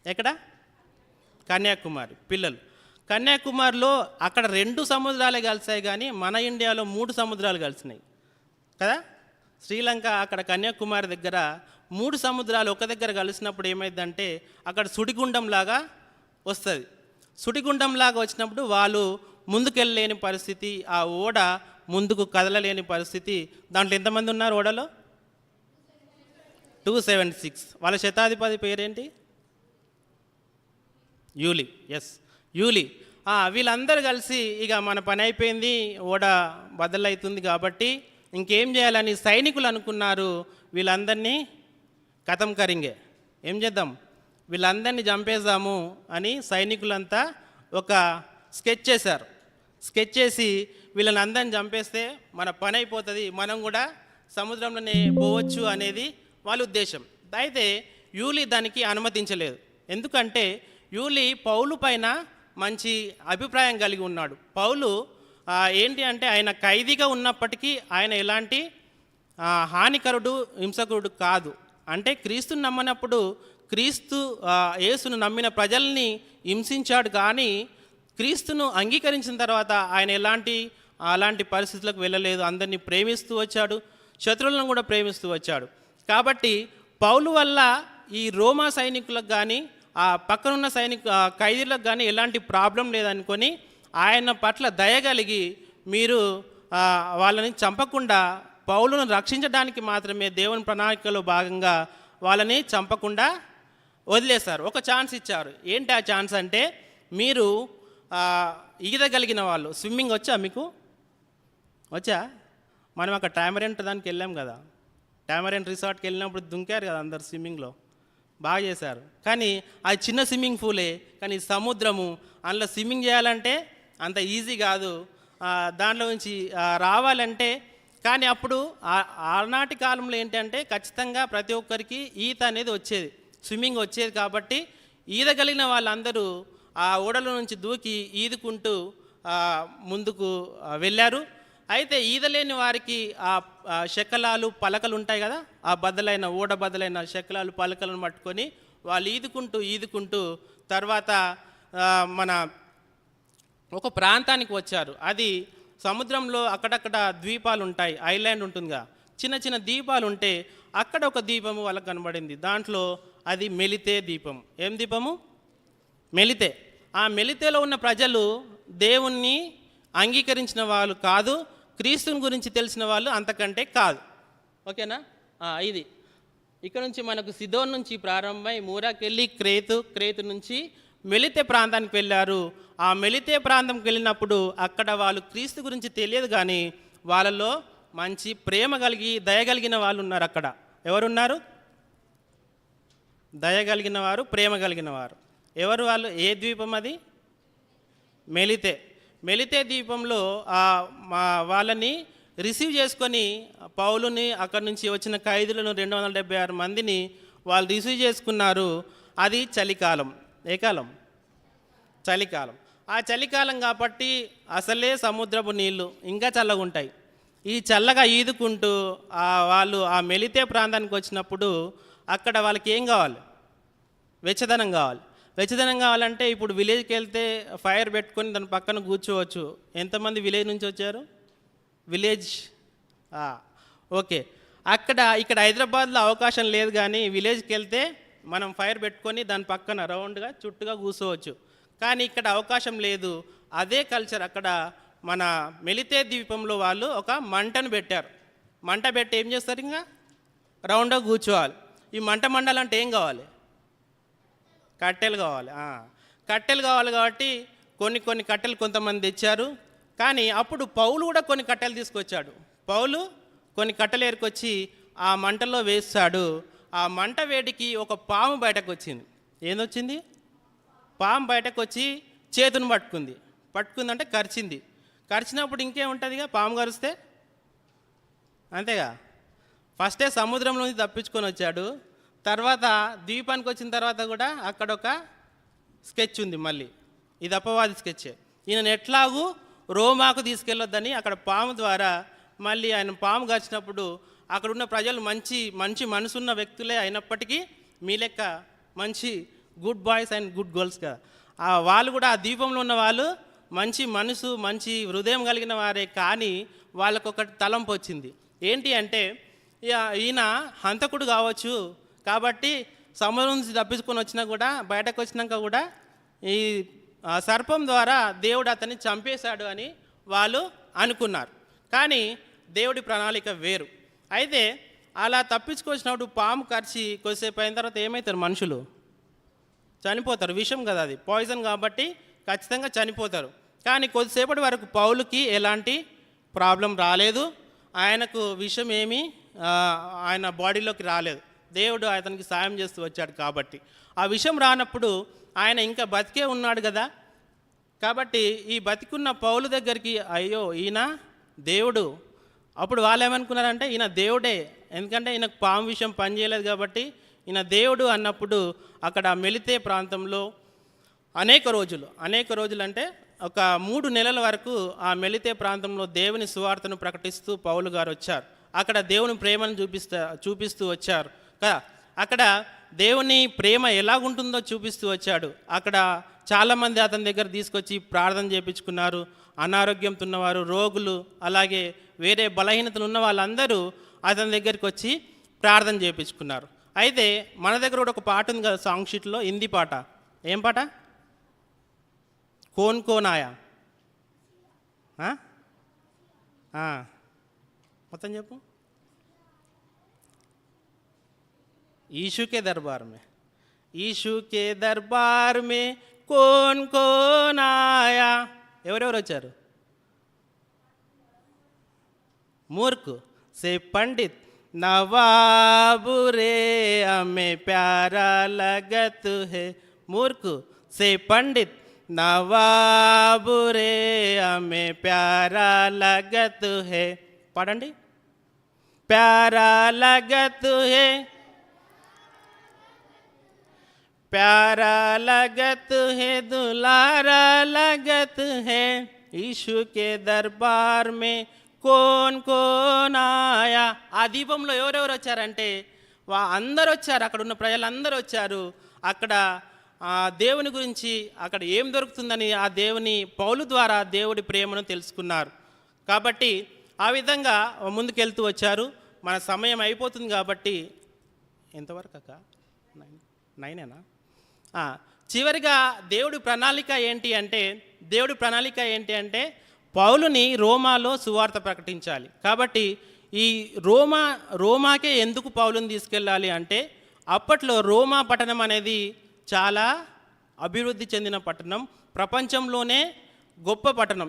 ఎక్కడ? కన్యాకుమారి. పిల్లలు కన్యాకుమారిలో అక్కడ 2 సముద్రాలే కలిసాయి, కానీ మన ఇండియాలో 3 సముద్రాలు కలిసినాయి కదా. శ్రీలంక అక్కడ కన్యాకుమారి దగ్గర 3 సముద్రాలు ఒక దగ్గర కలిసినప్పుడు ఏమైందంటే అక్కడ సుడిగుండంలాగా వస్తుంది. సుడిగుండంలాగా వచ్చినప్పుడు వాళ్ళు ముందుకెళ్ళలేని పరిస్థితి, ఆ ఓడ ముందుకు కదలలేని పరిస్థితి. దాంట్లో ఎంతమంది ఉన్నారు ఓడలో? 276. వాళ్ళ శతాధిపతి పేరేంటి? యూలి. ఎస్, యూలి. వీళ్ళందరూ కలిసి ఇక మన పని అయిపోయింది, ఓడ బద్దలవుతుంది కాబట్టి ఇంకేం చేయాలని సైనికులు అనుకున్నారు. వీళ్ళందరినీ కథం కరింగే, ఏం చేద్దాం, వీళ్ళందరినీ చంపేద్దాము అని సైనికులంతా ఒక స్కెచ్ చేశారు. స్కెచ్ చేసి వీళ్ళని అందరిని చంపేస్తే మన పని అయిపోతుంది, మనం కూడా సముద్రంలోనే పోవచ్చు అనేది వాళ్ళ ఉద్దేశం. అయితే యూలి దానికి అనుమతించలేదు. ఎందుకంటే యూలి పౌలు పైన మంచి అభిప్రాయం కలిగి ఉన్నాడు. పౌలు ఏంటి అంటే ఆయన ఖైదీగా ఉన్నప్పటికీ ఆయన ఎలాంటి హానికరుడు, హింసకుడు కాదు. అంటే క్రీస్తుని నమ్మనప్పుడు క్రీస్తు యేసును నమ్మిన ప్రజల్ని హింసించాడు, కానీ క్రీస్తును అంగీకరించిన తర్వాత ఆయన అలాంటి పరిస్థితులకు వెళ్ళలేదు. అందరినీ ప్రేమిస్తూ వచ్చాడు, శత్రువులను కూడా ప్రేమిస్తూ వచ్చాడు. కాబట్టి పౌలు వల్ల ఈ రోమా సైనికులకు కానీ ఆ పక్కనున్న ఖైదీలకు కానీ ఎలాంటి ప్రాబ్లం లేదనుకొని ఆయన పట్ల దయగలిగి మీరు వాళ్ళని చంపకుండా పౌలును రక్షించడానికి మాత్రమే దేవుని ప్రణాళికలో భాగంగా వాళ్ళని చంపకుండా వదిలేశారు. ఒక ఛాన్స్ ఇచ్చారు. ఏంటి ఆ ఛాన్స్ అంటే మీరు ఈదగలిగిన వాళ్ళు, స్విమ్మింగ్ వచ్చా మీకు? వచ్చా? మనం అక్కడ టామరెంట్ దానికి వెళ్ళాం కదా, టామరెంట్ రిసార్ట్కి వెళ్ళినప్పుడు దుంకారు కదా అందరు స్విమ్మింగ్లో, బాగా చేశారు. కానీ అది చిన్న స్విమ్మింగ్ పూలే, కానీ సముద్రము, అందులో స్విమ్మింగ్ చేయాలంటే అంత ఈజీ కాదు. దాంట్లో నుంచి రావాలంటే, కానీ అప్పుడు ఆనాటి కాలంలో ఏంటంటే ఖచ్చితంగా ప్రతి ఒక్కరికి ఈత అనేది వచ్చేది, స్విమ్మింగ్ వచ్చేది. కాబట్టి ఈదగలిగిన వాళ్ళందరూ ఆ ఓడల నుంచి దూకి ఈదుకుంటూ ముందుకు వెళ్ళారు. అయితే ఈదలేని వారికి ఆ శకలాలు, పలకలు ఉంటాయి కదా, ఆ ఓడ బద్దలైన శకలాలు, పలకలను పట్టుకొని వాళ్ళు ఈదుకుంటూ తర్వాత మన ఒక ప్రాంతానికి వచ్చారు. అది సముద్రంలో అక్కడక్కడ ద్వీపాలు ఉంటాయి, ఐలాండ్ ఉంటుందిగా, చిన్న చిన్న దీపాలు ఉంటే అక్కడ ఒక దీపము వాళ్ళకి కనబడింది. దాంట్లో అది మెలితే దీపం. ఏం దీపము? మెలితే. ఆ మెలితేలో ఉన్న ప్రజలు దేవుణ్ణి అంగీకరించిన వాళ్ళు కాదు, క్రీస్తుని గురించి తెలిసిన వాళ్ళు అంతకంటే కాదు. ఓకేనా? ఇది ఇక్కడ నుంచి మనకు సిదోన్ నుంచి ప్రారంభమై మూరాకెళ్ళి క్రేతు నుంచి మెలితే ప్రాంతానికి వెళ్ళారు. ఆ మెలితే ప్రాంతంకి వెళ్ళినప్పుడు అక్కడ వాళ్ళు క్రీస్తు గురించి తెలియదు, కానీ వాళ్ళలో మంచి ప్రేమ కలిగి దయగలిగిన వాళ్ళు ఉన్నారు. అక్కడ ఎవరున్నారు? దయగలిగిన వారు, ప్రేమ కలిగిన వారు. ఎవరు వాళ్ళు? ఏ ద్వీపం అది? మెలితే ద్వీపంలో వాళ్ళని రిసీవ్ చేసుకొని పౌలుని, అక్కడి నుంచి వచ్చిన ఖైదీలను 276 మందిని వాళ్ళు రిసీవ్ చేసుకున్నారు. అది చలికాలం. ఏ కాలం? చలికాలం. ఆ చలికాలం కాబట్టి అసలే సముద్రపు నీళ్ళు ఇంకా చల్లగా ఉంటాయి. ఈ చల్లగా ఈదుకుంటూ వాళ్ళు ఆ మెలితే ప్రాంతానికి వచ్చినప్పుడు అక్కడ వాళ్ళకి ఏం కావాలి? వెచ్చదనం కావాలి. వెచ్చదనం కావాలంటే ఇప్పుడు విలేజ్కి వెళ్తే ఫైర్ పెట్టుకొని దాని పక్కన కూర్చోవచ్చు. ఎంతమంది విలేజ్ నుంచి వచ్చారు? Village okay. ఇక్కడ హైదరాబాద్లో అవకాశం లేదు, కానీ విలేజ్కి వెళ్తే మనం ఫైర్ పెట్టుకొని దాని పక్కన రౌండ్గా చుట్టుగా కూర్చోవచ్చు. కానీ ఇక్కడ అవకాశం లేదు. అదే కల్చర్ అక్కడ మన మెలితే ద్వీపంలో వాళ్ళు ఒక మంటను పెట్టారు. మంట పెట్టి ఏం చేస్తారు, ఇంకా రౌండ్గా కూర్చోవాలి. ఈ మంట మండాలంటే ఏం కావాలి, కట్టెలు కావాలి. కట్టెలు కావాలి కాబట్టి కొన్ని కట్టెలు కొంతమంది తెచ్చారు. కానీ అప్పుడు పౌలు కూడా కొన్ని కట్టెలు తీసుకొచ్చాడు. పౌలు కొన్ని కట్టెలు ఏరుకొచ్చి ఆ మంటలో వేస్తాడు. ఆ మంట వేడికి ఒక పాము బయటకు వచ్చింది. ఏందొచ్చింది, పాము బయటకు వచ్చి చేతును పట్టుకుందంటే కరిచింది. కరిచినప్పుడు ఇంకేముంటుందిగా, పాము కరిస్తే అంతేగా. ఫస్టే సముద్రంలో నుంచి తప్పించుకొని వచ్చాడు. తర్వాత ద్వీపానికి వచ్చిన తర్వాత కూడా అక్కడ ఒక స్కెచ్ ఉంది. మళ్ళీ ఇది అపవాది స్కెచ్. ఈయన ఎట్లాగూ రోమాకు తీసుకెళ్ళొద్దని అక్కడ పాము ద్వారా మళ్ళీ ఆయన పాము కరిచినప్పుడు అక్కడ ఉన్న ప్రజలు మంచి మనసున్న వ్యక్తులే అయినప్పటికీ మీ లెక్క మంచి గుడ్ బాయ్స్ అండ్ గుడ్ గర్ల్స్గా వాళ్ళు కూడా ఆ ద్వీపంలో ఉన్న వాళ్ళు మంచి మనసు మంచి హృదయం కలిగిన వారే. కానీ వాళ్ళకు ఒక తలంపు వచ్చింది. ఏంటి అంటే ఈయన హంతకుడు కావచ్చు కాబట్టి సముద్రం నుంచి తప్పించుకొని వచ్చినా కూడా బయటకు వచ్చినాక కూడా ఈ సర్పం ద్వారా దేవుడు అతన్ని చంపేశాడు అని వాళ్ళు అనుకున్నారు. కానీ దేవుడి ప్రణాళిక వేరు. అయితే అలా తప్పించుకొచ్చినప్పుడు పాము కరిచి కొద్దిసేపు అయిన తర్వాత ఏమవుతారు, మనుషులు చనిపోతారు. విషం కదా, అది పాయిజన్ కాబట్టి ఖచ్చితంగా చనిపోతారు. కానీ కొద్దిసేపటి వరకు పౌలుకి ఎలాంటి ప్రాబ్లం రాలేదు. ఆయనకు విషం ఏమీ ఆయన బాడీలోకి రాలేదు. దేవుడు అతనికి సాయం చేస్తూ వచ్చాడు కాబట్టి ఆ విషం రానప్పుడు ఆయన ఇంకా బతికే ఉన్నాడు కదా. కాబట్టి ఈ బతికున్న పౌలు దగ్గరికి అయ్యో ఈయన దేవుడు. అప్పుడు వాళ్ళు ఏమనుకున్నారంటే ఈయన దేవుడే, ఎందుకంటే ఈయనకు పాము విషయం పనిచేయలేదు కాబట్టి ఈయన దేవుడు అన్నప్పుడు అక్కడ మెలితే ప్రాంతంలో అనేక రోజులు అంటే ఒక 3 నెలల వరకు ఆ మెలితే ప్రాంతంలో దేవుని సువార్తను ప్రకటిస్తూ పౌలు గారు వచ్చారు. అక్కడ దేవుని ప్రేమను చూపిస్తూ వచ్చారు కదా. అక్కడ దేవుని ప్రేమ ఎలాగుంటుందో చూపిస్తూ వచ్చాడు. అక్కడ చాలామంది అతని దగ్గర తీసుకొచ్చి ప్రార్థన చేయించుకున్నారు. అనారోగ్యంతో ఉన్నవారు, రోగులు, అలాగే వేరే బలహీనతలు ఉన్న వాళ్ళందరూ అతని దగ్గరికి వచ్చి ప్రార్థన చేయించుకున్నారు. అయితే మన దగ్గర కూడా ఒక పాట ఉంది కదా, సాంగ్ షీట్లో, హిందీ పాట. ఏం పాట? కోన్ కోన్ ఆయా, మొత్తం చెప్పు. यीशु के दरबार में कौन कौन आया. ఎవరెవరు వచ్చారు? मूर्ख से पंडित नवाब रे हमें प्यारा लगत है. मूर्ख से पंडित नवाब रे हमें प्यारा लगत है. पढ़ंడి. प्यारा लगत है, प्यारा लगत है, दुलारा लगत है. यीशु के दरबार में కోన్ కోన్ ఆయా. ఆ దీపంలో ఎవరెవరు వచ్చారంటే అందరూ వచ్చారు. అక్కడ ఉన్న ప్రజలందరూ వచ్చారు. అక్కడ దేవుని గురించి అక్కడ ఏం దొరుకుతుందని ఆ దేవుని పౌలు ద్వారా దేవుడి ప్రేమను తెలుసుకున్నారు. కాబట్టి ఆ విధంగా ముందుకెళ్తూ వచ్చారు. మన సమయం అయిపోతుంది కాబట్టి ఎంతవరకు అక్క? 9 చివరిగా దేవుడి ప్రణాళిక ఏంటి అంటే పౌలుని రోమాలో సువార్త ప్రకటించాలి. కాబట్టి ఈ రోమాకే ఎందుకు పౌలుని తీసుకెళ్ళాలి అంటే అప్పట్లో రోమా పట్టణం అనేది చాలా అభివృద్ధి చెందిన పట్టణం, ప్రపంచంలోనే గొప్ప పట్టణం.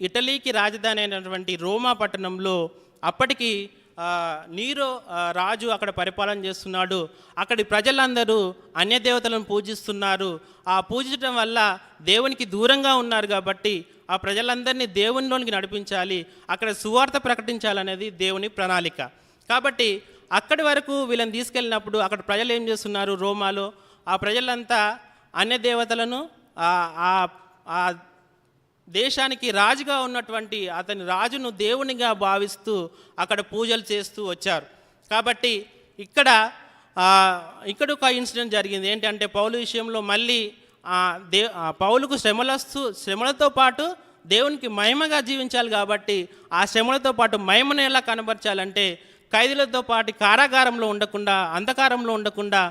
ఇటలీకి రాజధాని అయినటువంటి రోమా పట్టణంలో అప్పటికి నీరో రాజు అక్కడ పరిపాలన చేస్తున్నాడు. అక్కడి ప్రజలందరూ అన్యదేవతలను పూజిస్తున్నారు. ఆ పూజించడం వల్ల దేవునికి దూరంగా ఉన్నారు. కాబట్టి ఆ ప్రజలందరినీ దేవునిలోనికి నడిపించాలి, అక్కడ సువార్త ప్రకటించాలనేది దేవుని ప్రణాళిక. కాబట్టి అక్కడి వరకు వీళ్ళని తీసుకెళ్ళినప్పుడు అక్కడ ప్రజలు ఏం చేస్తున్నారు, రోమాలో ఆ ప్రజలంతా అన్యదేవతలను ఆ దేశానికి రాజుగా ఉన్నటువంటి అతని రాజును దేవునిగా భావిస్తూ అక్కడ పూజలు చేస్తూ వచ్చారు. కాబట్టి ఇక్కడ ఒక ఇన్సిడెంట్ జరిగింది. ఏంటంటే పౌలు విషయంలో మళ్ళీ పౌలుకు శ్రమలతో పాటు దేవునికి మహిమగా జీవించాలి. కాబట్టి ఆ శ్రమలతో పాటు మహిమను ఎలా కనబరచాలంటే ఖైదీలతో పాటు కారాగారంలో ఉండకుండా, అంధకారంలో ఉండకుండా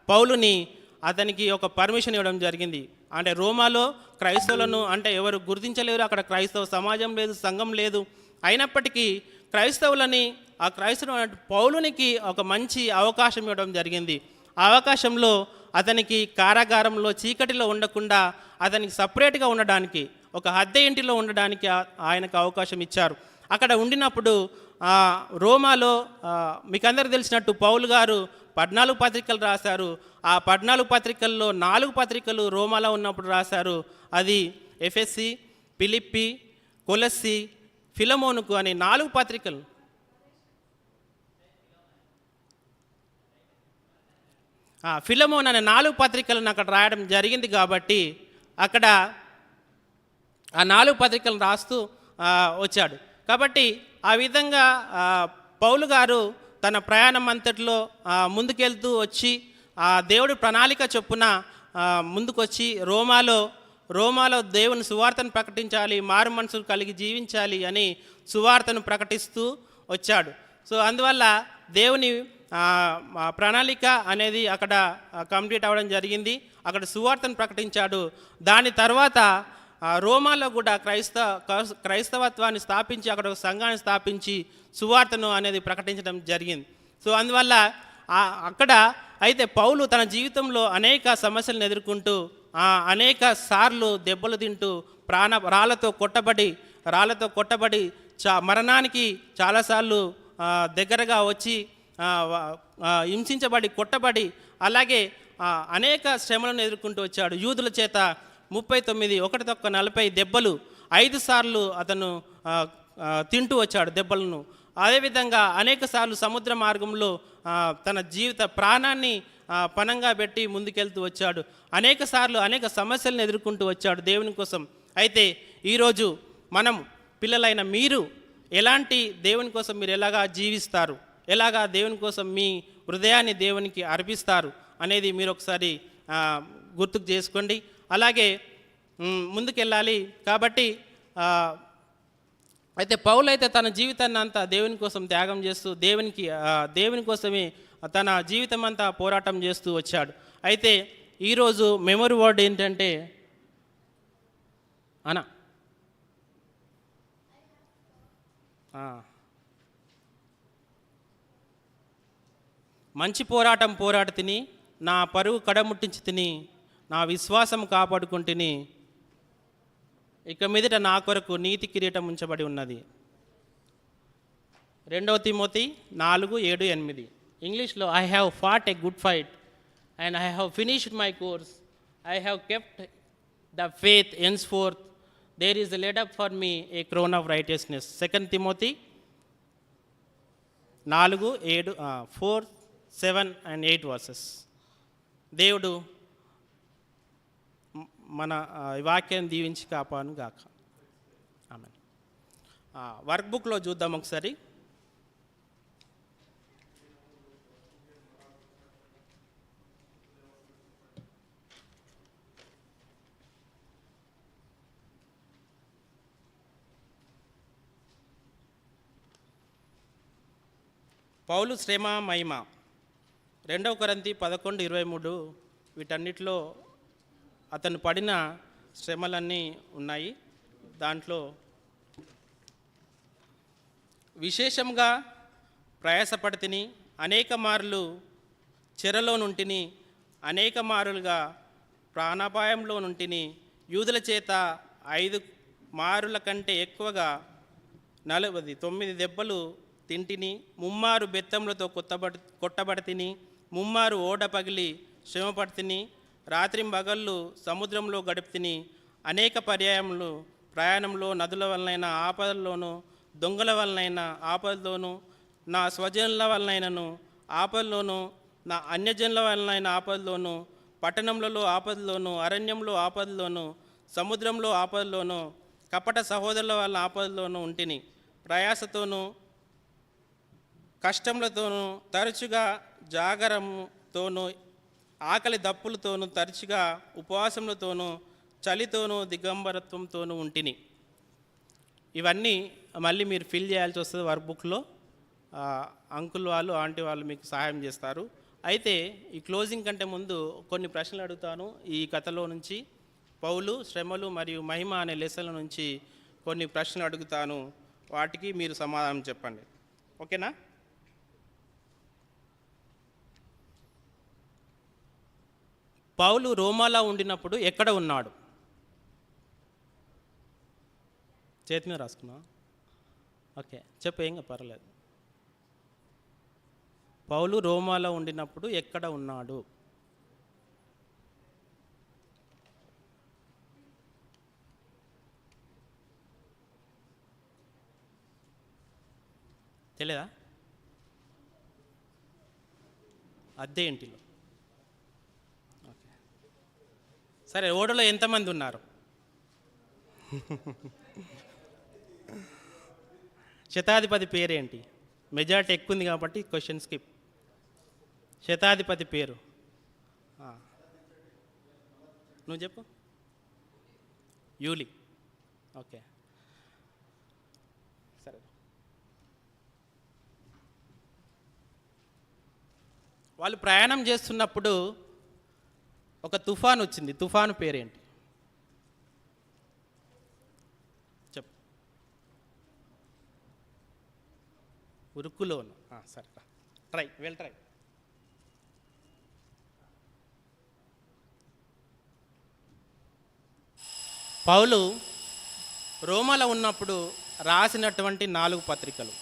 పౌలుని అతనికి ఒక పర్మిషన్ ఇవ్వడం జరిగింది. అంటే రోమాలో క్రైస్తవులను అంటే ఎవరు గుర్తించలేరు, అక్కడ క్రైస్తవ సమాజం లేదు, సంఘం లేదు. అయినప్పటికీ క్రైస్తవులని ఆ క్రైస్తవ పౌలునికి ఒక మంచి అవకాశం ఇవ్వడం జరిగింది. ఆ అవకాశంలో అతనికి కారాగారంలో చీకటిలో ఉండకుండా అతనికి సపరేట్గా ఉండడానికి, ఒక అద్దె ఇంటిలో ఉండడానికి ఆయనకు అవకాశం ఇచ్చారు. అక్కడ ఉండినప్పుడు రోమాలో మీకు అందరికీ తెలిసినట్టు పౌలు గారు 14 పత్రికలు రాశారు. ఆ 14 పత్రికల్లో 4 పత్రికలు రోమాలో ఉన్నప్పుడు రాశారు. అది ఎఫెసి, ఫిలిప్పి, కొలస్సి, ఫిలమోనుకు అని 4 పత్రికలు. ఫిలమోన్ అనే 4 పత్రికలను అక్కడ రాయడం జరిగింది. కాబట్టి అక్కడ ఆ 4 పత్రికలను రాస్తూ వచ్చాడు. కాబట్టి ఆ విధంగా పౌలు గారు తన ప్రయాణం అంతట్లో ముందుకెళ్తూ వచ్చి దేవుడి ప్రణాళిక చొప్పున ముందుకొచ్చి రోమాలో దేవుని సువార్తను ప్రకటించాలి, మారు మనసులు కలిగి జీవించాలి అని సువార్తను ప్రకటిస్తూ వచ్చాడు. సో అందువల్ల దేవుని ప్రణాళిక అనేది అక్కడ కంప్లీట్ అవ్వడం జరిగింది. అక్కడ సువార్తను ప్రకటించాడు. దాని తర్వాత రోమాలో కూడా క్రైస్తవత్వాన్ని స్థాపించి అక్కడ ఒక సంఘాన్ని స్థాపించి సువార్తను అనేది ప్రకటించడం జరిగింది. సో అందువల్ల అక్కడ అయితే పౌలు తన జీవితంలో అనేక సమస్యలను ఎదుర్కొంటూ అనేక సార్లు దెబ్బలు తింటూ రాళ్లతో కొట్టబడి మరణానికి చాలాసార్లు దగ్గరగా వచ్చి హింసించబడి కొట్టబడి అలాగే అనేక శ్రమలను ఎదుర్కొంటూ వచ్చాడు. యూదుల చేత 39 దెబ్బలు 5 సార్లు అతను తింటూ వచ్చాడు దెబ్బలను. అదేవిధంగా అనేక సార్లు సముద్ర మార్గంలో తన జీవిత ప్రాణాన్ని పణంగా పెట్టి ముందుకెళ్తూ వచ్చాడు. అనేక సార్లు అనేక సమస్యలను ఎదుర్కొంటూ వచ్చాడు దేవుని కోసం. అయితే ఈరోజు మనం పిల్లలైన మీరు ఎలాంటి దేవుని కోసం మీరు ఎలాగా జీవిస్తారు, ఎలాగా దేవుని కోసం మీ హృదయాన్ని దేవునికి అర్పిస్తారు అనేది మీరు ఒకసారి గుర్తుకు చేసుకోండి. అలాగే ముందుకెళ్ళాలి. కాబట్టి అయితే పౌలు అయితే తన జీవితాన్ని అంతా దేవుని కోసం త్యాగం చేస్తూ దేవుని కోసమే తన జీవితం అంతా పోరాటం చేస్తూ వచ్చాడు. అయితే ఈరోజు మెమరీ వర్డ్ ఏంటంటే మంచి పోరాటం పోరాట తిని, నా పరుగు కడముట్టించి తిని, నా విశ్వాసం కాపాడుకుంటుని, ఇక మీదట నా కొరకు నీతి కిరీటం ఉంచబడి ఉన్నది. 2 తిమోతి 4:7-8 ఇంగ్లీష్లో I have fought a good fight and I have finished my course, I have kept the faith henceforth, there is laid up for me a crown of righteousness. 2 Timothy 4, 7 and 8 verses. దేవుడు మన వాక్యాన్ని దీవించి కాపాను గాక. ఆమేన్. వర్క్ బుక్లో చూద్దాం ఒకసారి. పౌలు శ్రమ మహిమ 2 కొరింథీ 11:23 వీటన్నిటిలో అతను పడిన శ్రమలన్నీ ఉన్నాయి. దాంట్లో విశేషంగా ప్రయాసపడితిని, అనేక మార్లు చెరలో నుంటిని, అనేక మారులుగా ప్రాణాపాయంలో నుంటిని, యూదుల చేత 5 మారుల కంటే ఎక్కువగా 49 దెబ్బలు తింటిని, 3 బెత్తములతో కొట్టబడితిని, 3 ఓడ పగిలి శ్రమపడితిని, రాత్రింబగళ్ళు సముద్రంలో గడిపితిని, అనేక పర్యాయములు ప్రయాణంలో నదుల వలనైన ఆపదల్లోనూ, దొంగల వలనైన ఆపదలోను, నా స్వజనుల వలనైనను ఆపదలోను, నా అన్యజనుల వలనైన ఆపదలోను, పట్టణంలో ఆపదలోను, అరణ్యంలో ఆపదలోను, సముద్రంలో ఆపదలోను, కపట సహోదరుల వల్ల ఆపదలోను ఉంటిని. ప్రయాసతోనూ కష్టములతోనూ తరచుగా జాగరంతోనూ ఆకలి దప్పులతోనూ తరచుగా ఉపవాసములతోనూ చలితోనూ దిగంబరత్వంతోనూ ఉంటిని. ఇవన్నీ మళ్ళీ మీరు ఫిల్ చేయాల్సి వస్తుంది వర్క్ బుక్లో. అంకుల్ వాళ్ళు ఆంటీ వాళ్ళు మీకు సహాయం చేస్తారు. అయితే ఈ క్లోజింగ్ కంటే ముందు కొన్ని ప్రశ్నలు అడుగుతాను. ఈ కథలో నుంచి పౌలు, శ్రమలు మరియు మహిమ అనే లెసన్ల నుంచి కొన్ని ప్రశ్నలు అడుగుతాను. వాటికి మీరు సమాధానం చెప్పండి. ఓకేనా? పౌలు రోమాలో ఉండినప్పుడు ఎక్కడ ఉన్నాడు? చేతి మీద రాసుకున్నా. ఓకే, చెప్పు, ఏం పర్లేదు. పౌలు రోమాలో ఉండినప్పుడు ఎక్కడ ఉన్నాడు? తెలియదా? అద్దె ఇంటిలో. ఓకే, సరే. ఓడలో ఎంతమంది ఉన్నారు? శతాధిపతి పేరేంటి? మెజారిటీ ఎక్కువ ఉంది కాబట్టి క్వశ్చన్ స్కిప్. శతాధిపతి పేరు నువ్వు చెప్పు. యూలి. ఓకే, సరే. వాళ్ళు ప్రయాణం చేస్తున్నప్పుడు ఒక తుఫాన్ వచ్చింది. తుఫాను పేరేంటి? చెప్పు. ఉరుకులోను. సరే, ట్రై. ట్రై. పౌలు రోమాలో ఉన్నప్పుడు రాసినటువంటి 4 పత్రికలు.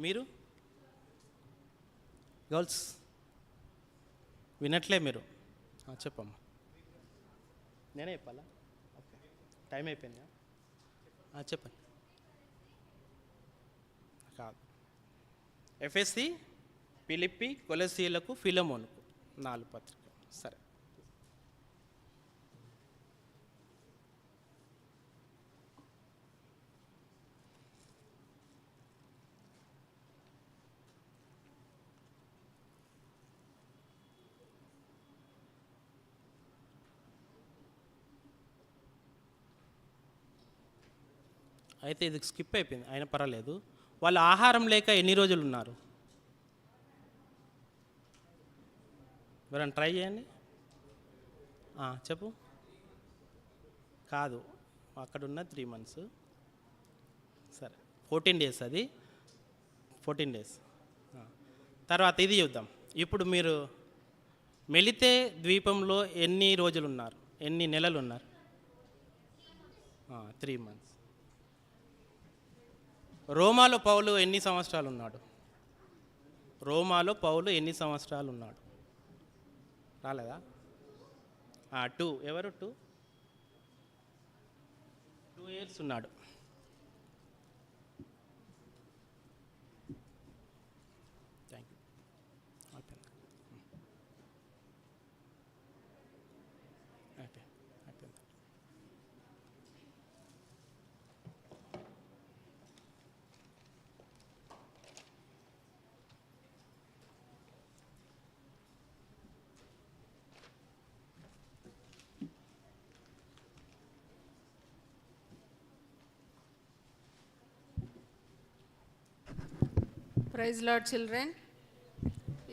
మీరు గర్ల్స్ వినట్లే మీరు? చెప్పమ్మా. నేనే చెప్పాలా? ఓకే, టైం అయిపోయిందా? చెప్పండి. కాదు, ఎఫ్ఎస్సి, ఫిలిప్పి, కొలసీలకు, ఫిలమోనుకు 4 పత్రికలు. సరే. అయితే ఇది స్కిప్ అయిపోయింది, అయినా పర్వాలేదు. వాళ్ళు ఆహారం లేక ఎన్ని రోజులు ఉన్నారు? ఎవరైనా ట్రై చేయండి. చెప్పు. కాదు, అక్కడున్న 3 months. సరే, 14 days. అది 14 days. తర్వాత ఇది చూద్దాం. ఇప్పుడు మీరు మెలితే ద్వీపంలో ఎన్ని రోజులు ఉన్నారు? ఎన్ని నెలలు ఉన్నారు? 3 months. రోమాలో పౌలు ఎన్ని సంవత్సరాలు ఉన్నాడు? రోమాలో పౌలు ఎన్ని సంవత్సరాలు ఉన్నాడు? రాలేదా? 2. ఎవరు? 2 years ఉన్నాడు. Thank you. అయిపోయింది. Praise Lord children.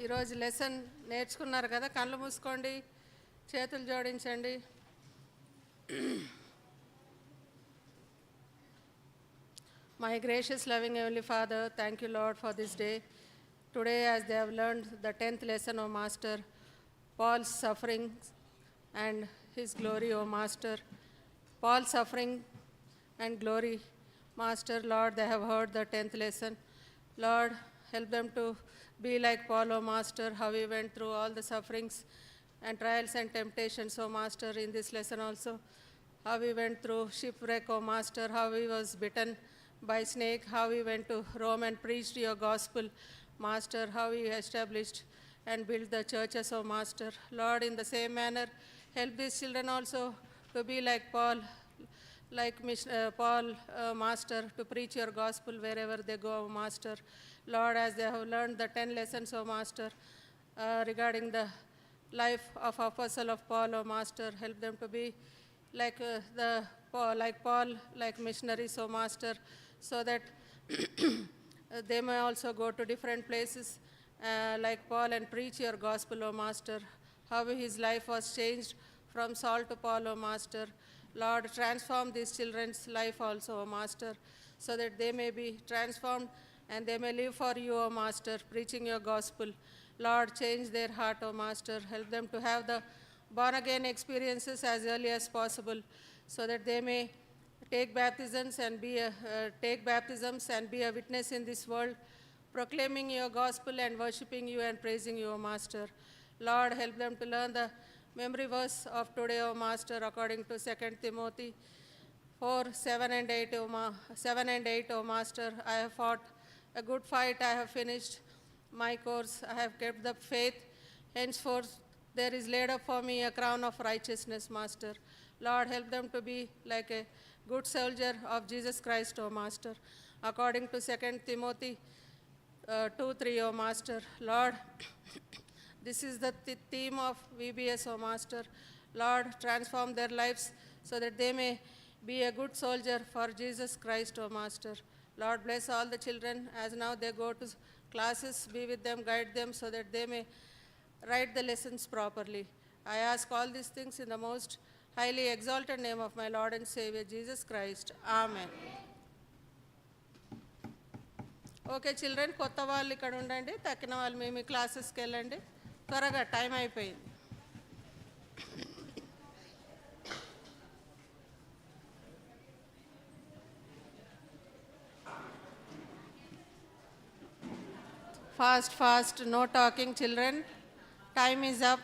ఈరోజు లెసన్ నేర్చుకున్నారు కదా? కళ్ళు మూసుకోండి, చేతులు జోడించండి. My gracious loving Heavenly Father, thank you Lord for this day. Today as they have learned the 10th lesson, O Master, Paul's suffering and his glory, O Master. Paul's suffering and glory, Master, Lord, they have heard the 10th lesson. Lord, help them to be like Paul, O Master, how he went through all the sufferings and trials and temptations, O Master, in this lesson also. How he went through shipwreck, O Master, how he was bitten by snake, how he went to Rome and preached your gospel, Master, how he established and built the churches, O Master. Lord, in the same manner, help these children also to be like Paul, Master, to preach your gospel wherever they go, Master. Lord, as they have learned the 10 lessons, O Master, regarding the life of Apostle of Paul, O Master, help them to be like like Paul, like missionaries, O Master, so that they may also go to different places like Paul and preach your gospel, O Master. How his life was changed from Saul to Paul, O Master. Lord, transform these children's life also, O Master, so that they may be transformed and they may live for you, O Master, preaching your gospel. Lord, change their heart, O Master. Help them to have the born-again experiences as early as possible, so that they may take baptisms and be a witness in this world, proclaiming your gospel and worshiping you and praising you, O Master. Lord, help them to learn the memory verse of today, O Master, according to 2 Timothy 4, 7 and 8, O Master. I have fought a good fight, I have finished my course, I have kept the faith. Henceforth, there is laid up for me a crown of righteousness, Master. Lord, help them to be like a good soldier of Jesus Christ, O Master, according to 2 Timothy 2, 3, O Master. Lord, this is the theme of VBS, O Master. Lord, transform their lives so that they may be a good soldier for Jesus Christ, O Master. Lord, bless all the children as now they go to classes. Be with them, guide them so that they may write the lessons properly. I ask all these things in the most highly exalted name of my Lord and Savior, Jesus Christ. Amen. Okay children, కొత్త వాళ్ళు ఇక్కడ ఉండండి, తక్కిన వాళ్ళు మీ క్లాసెస్కి వెళ్ళండి. త్వరగా టైం అయిపోయింది. Fast, no talking, children. Time is up.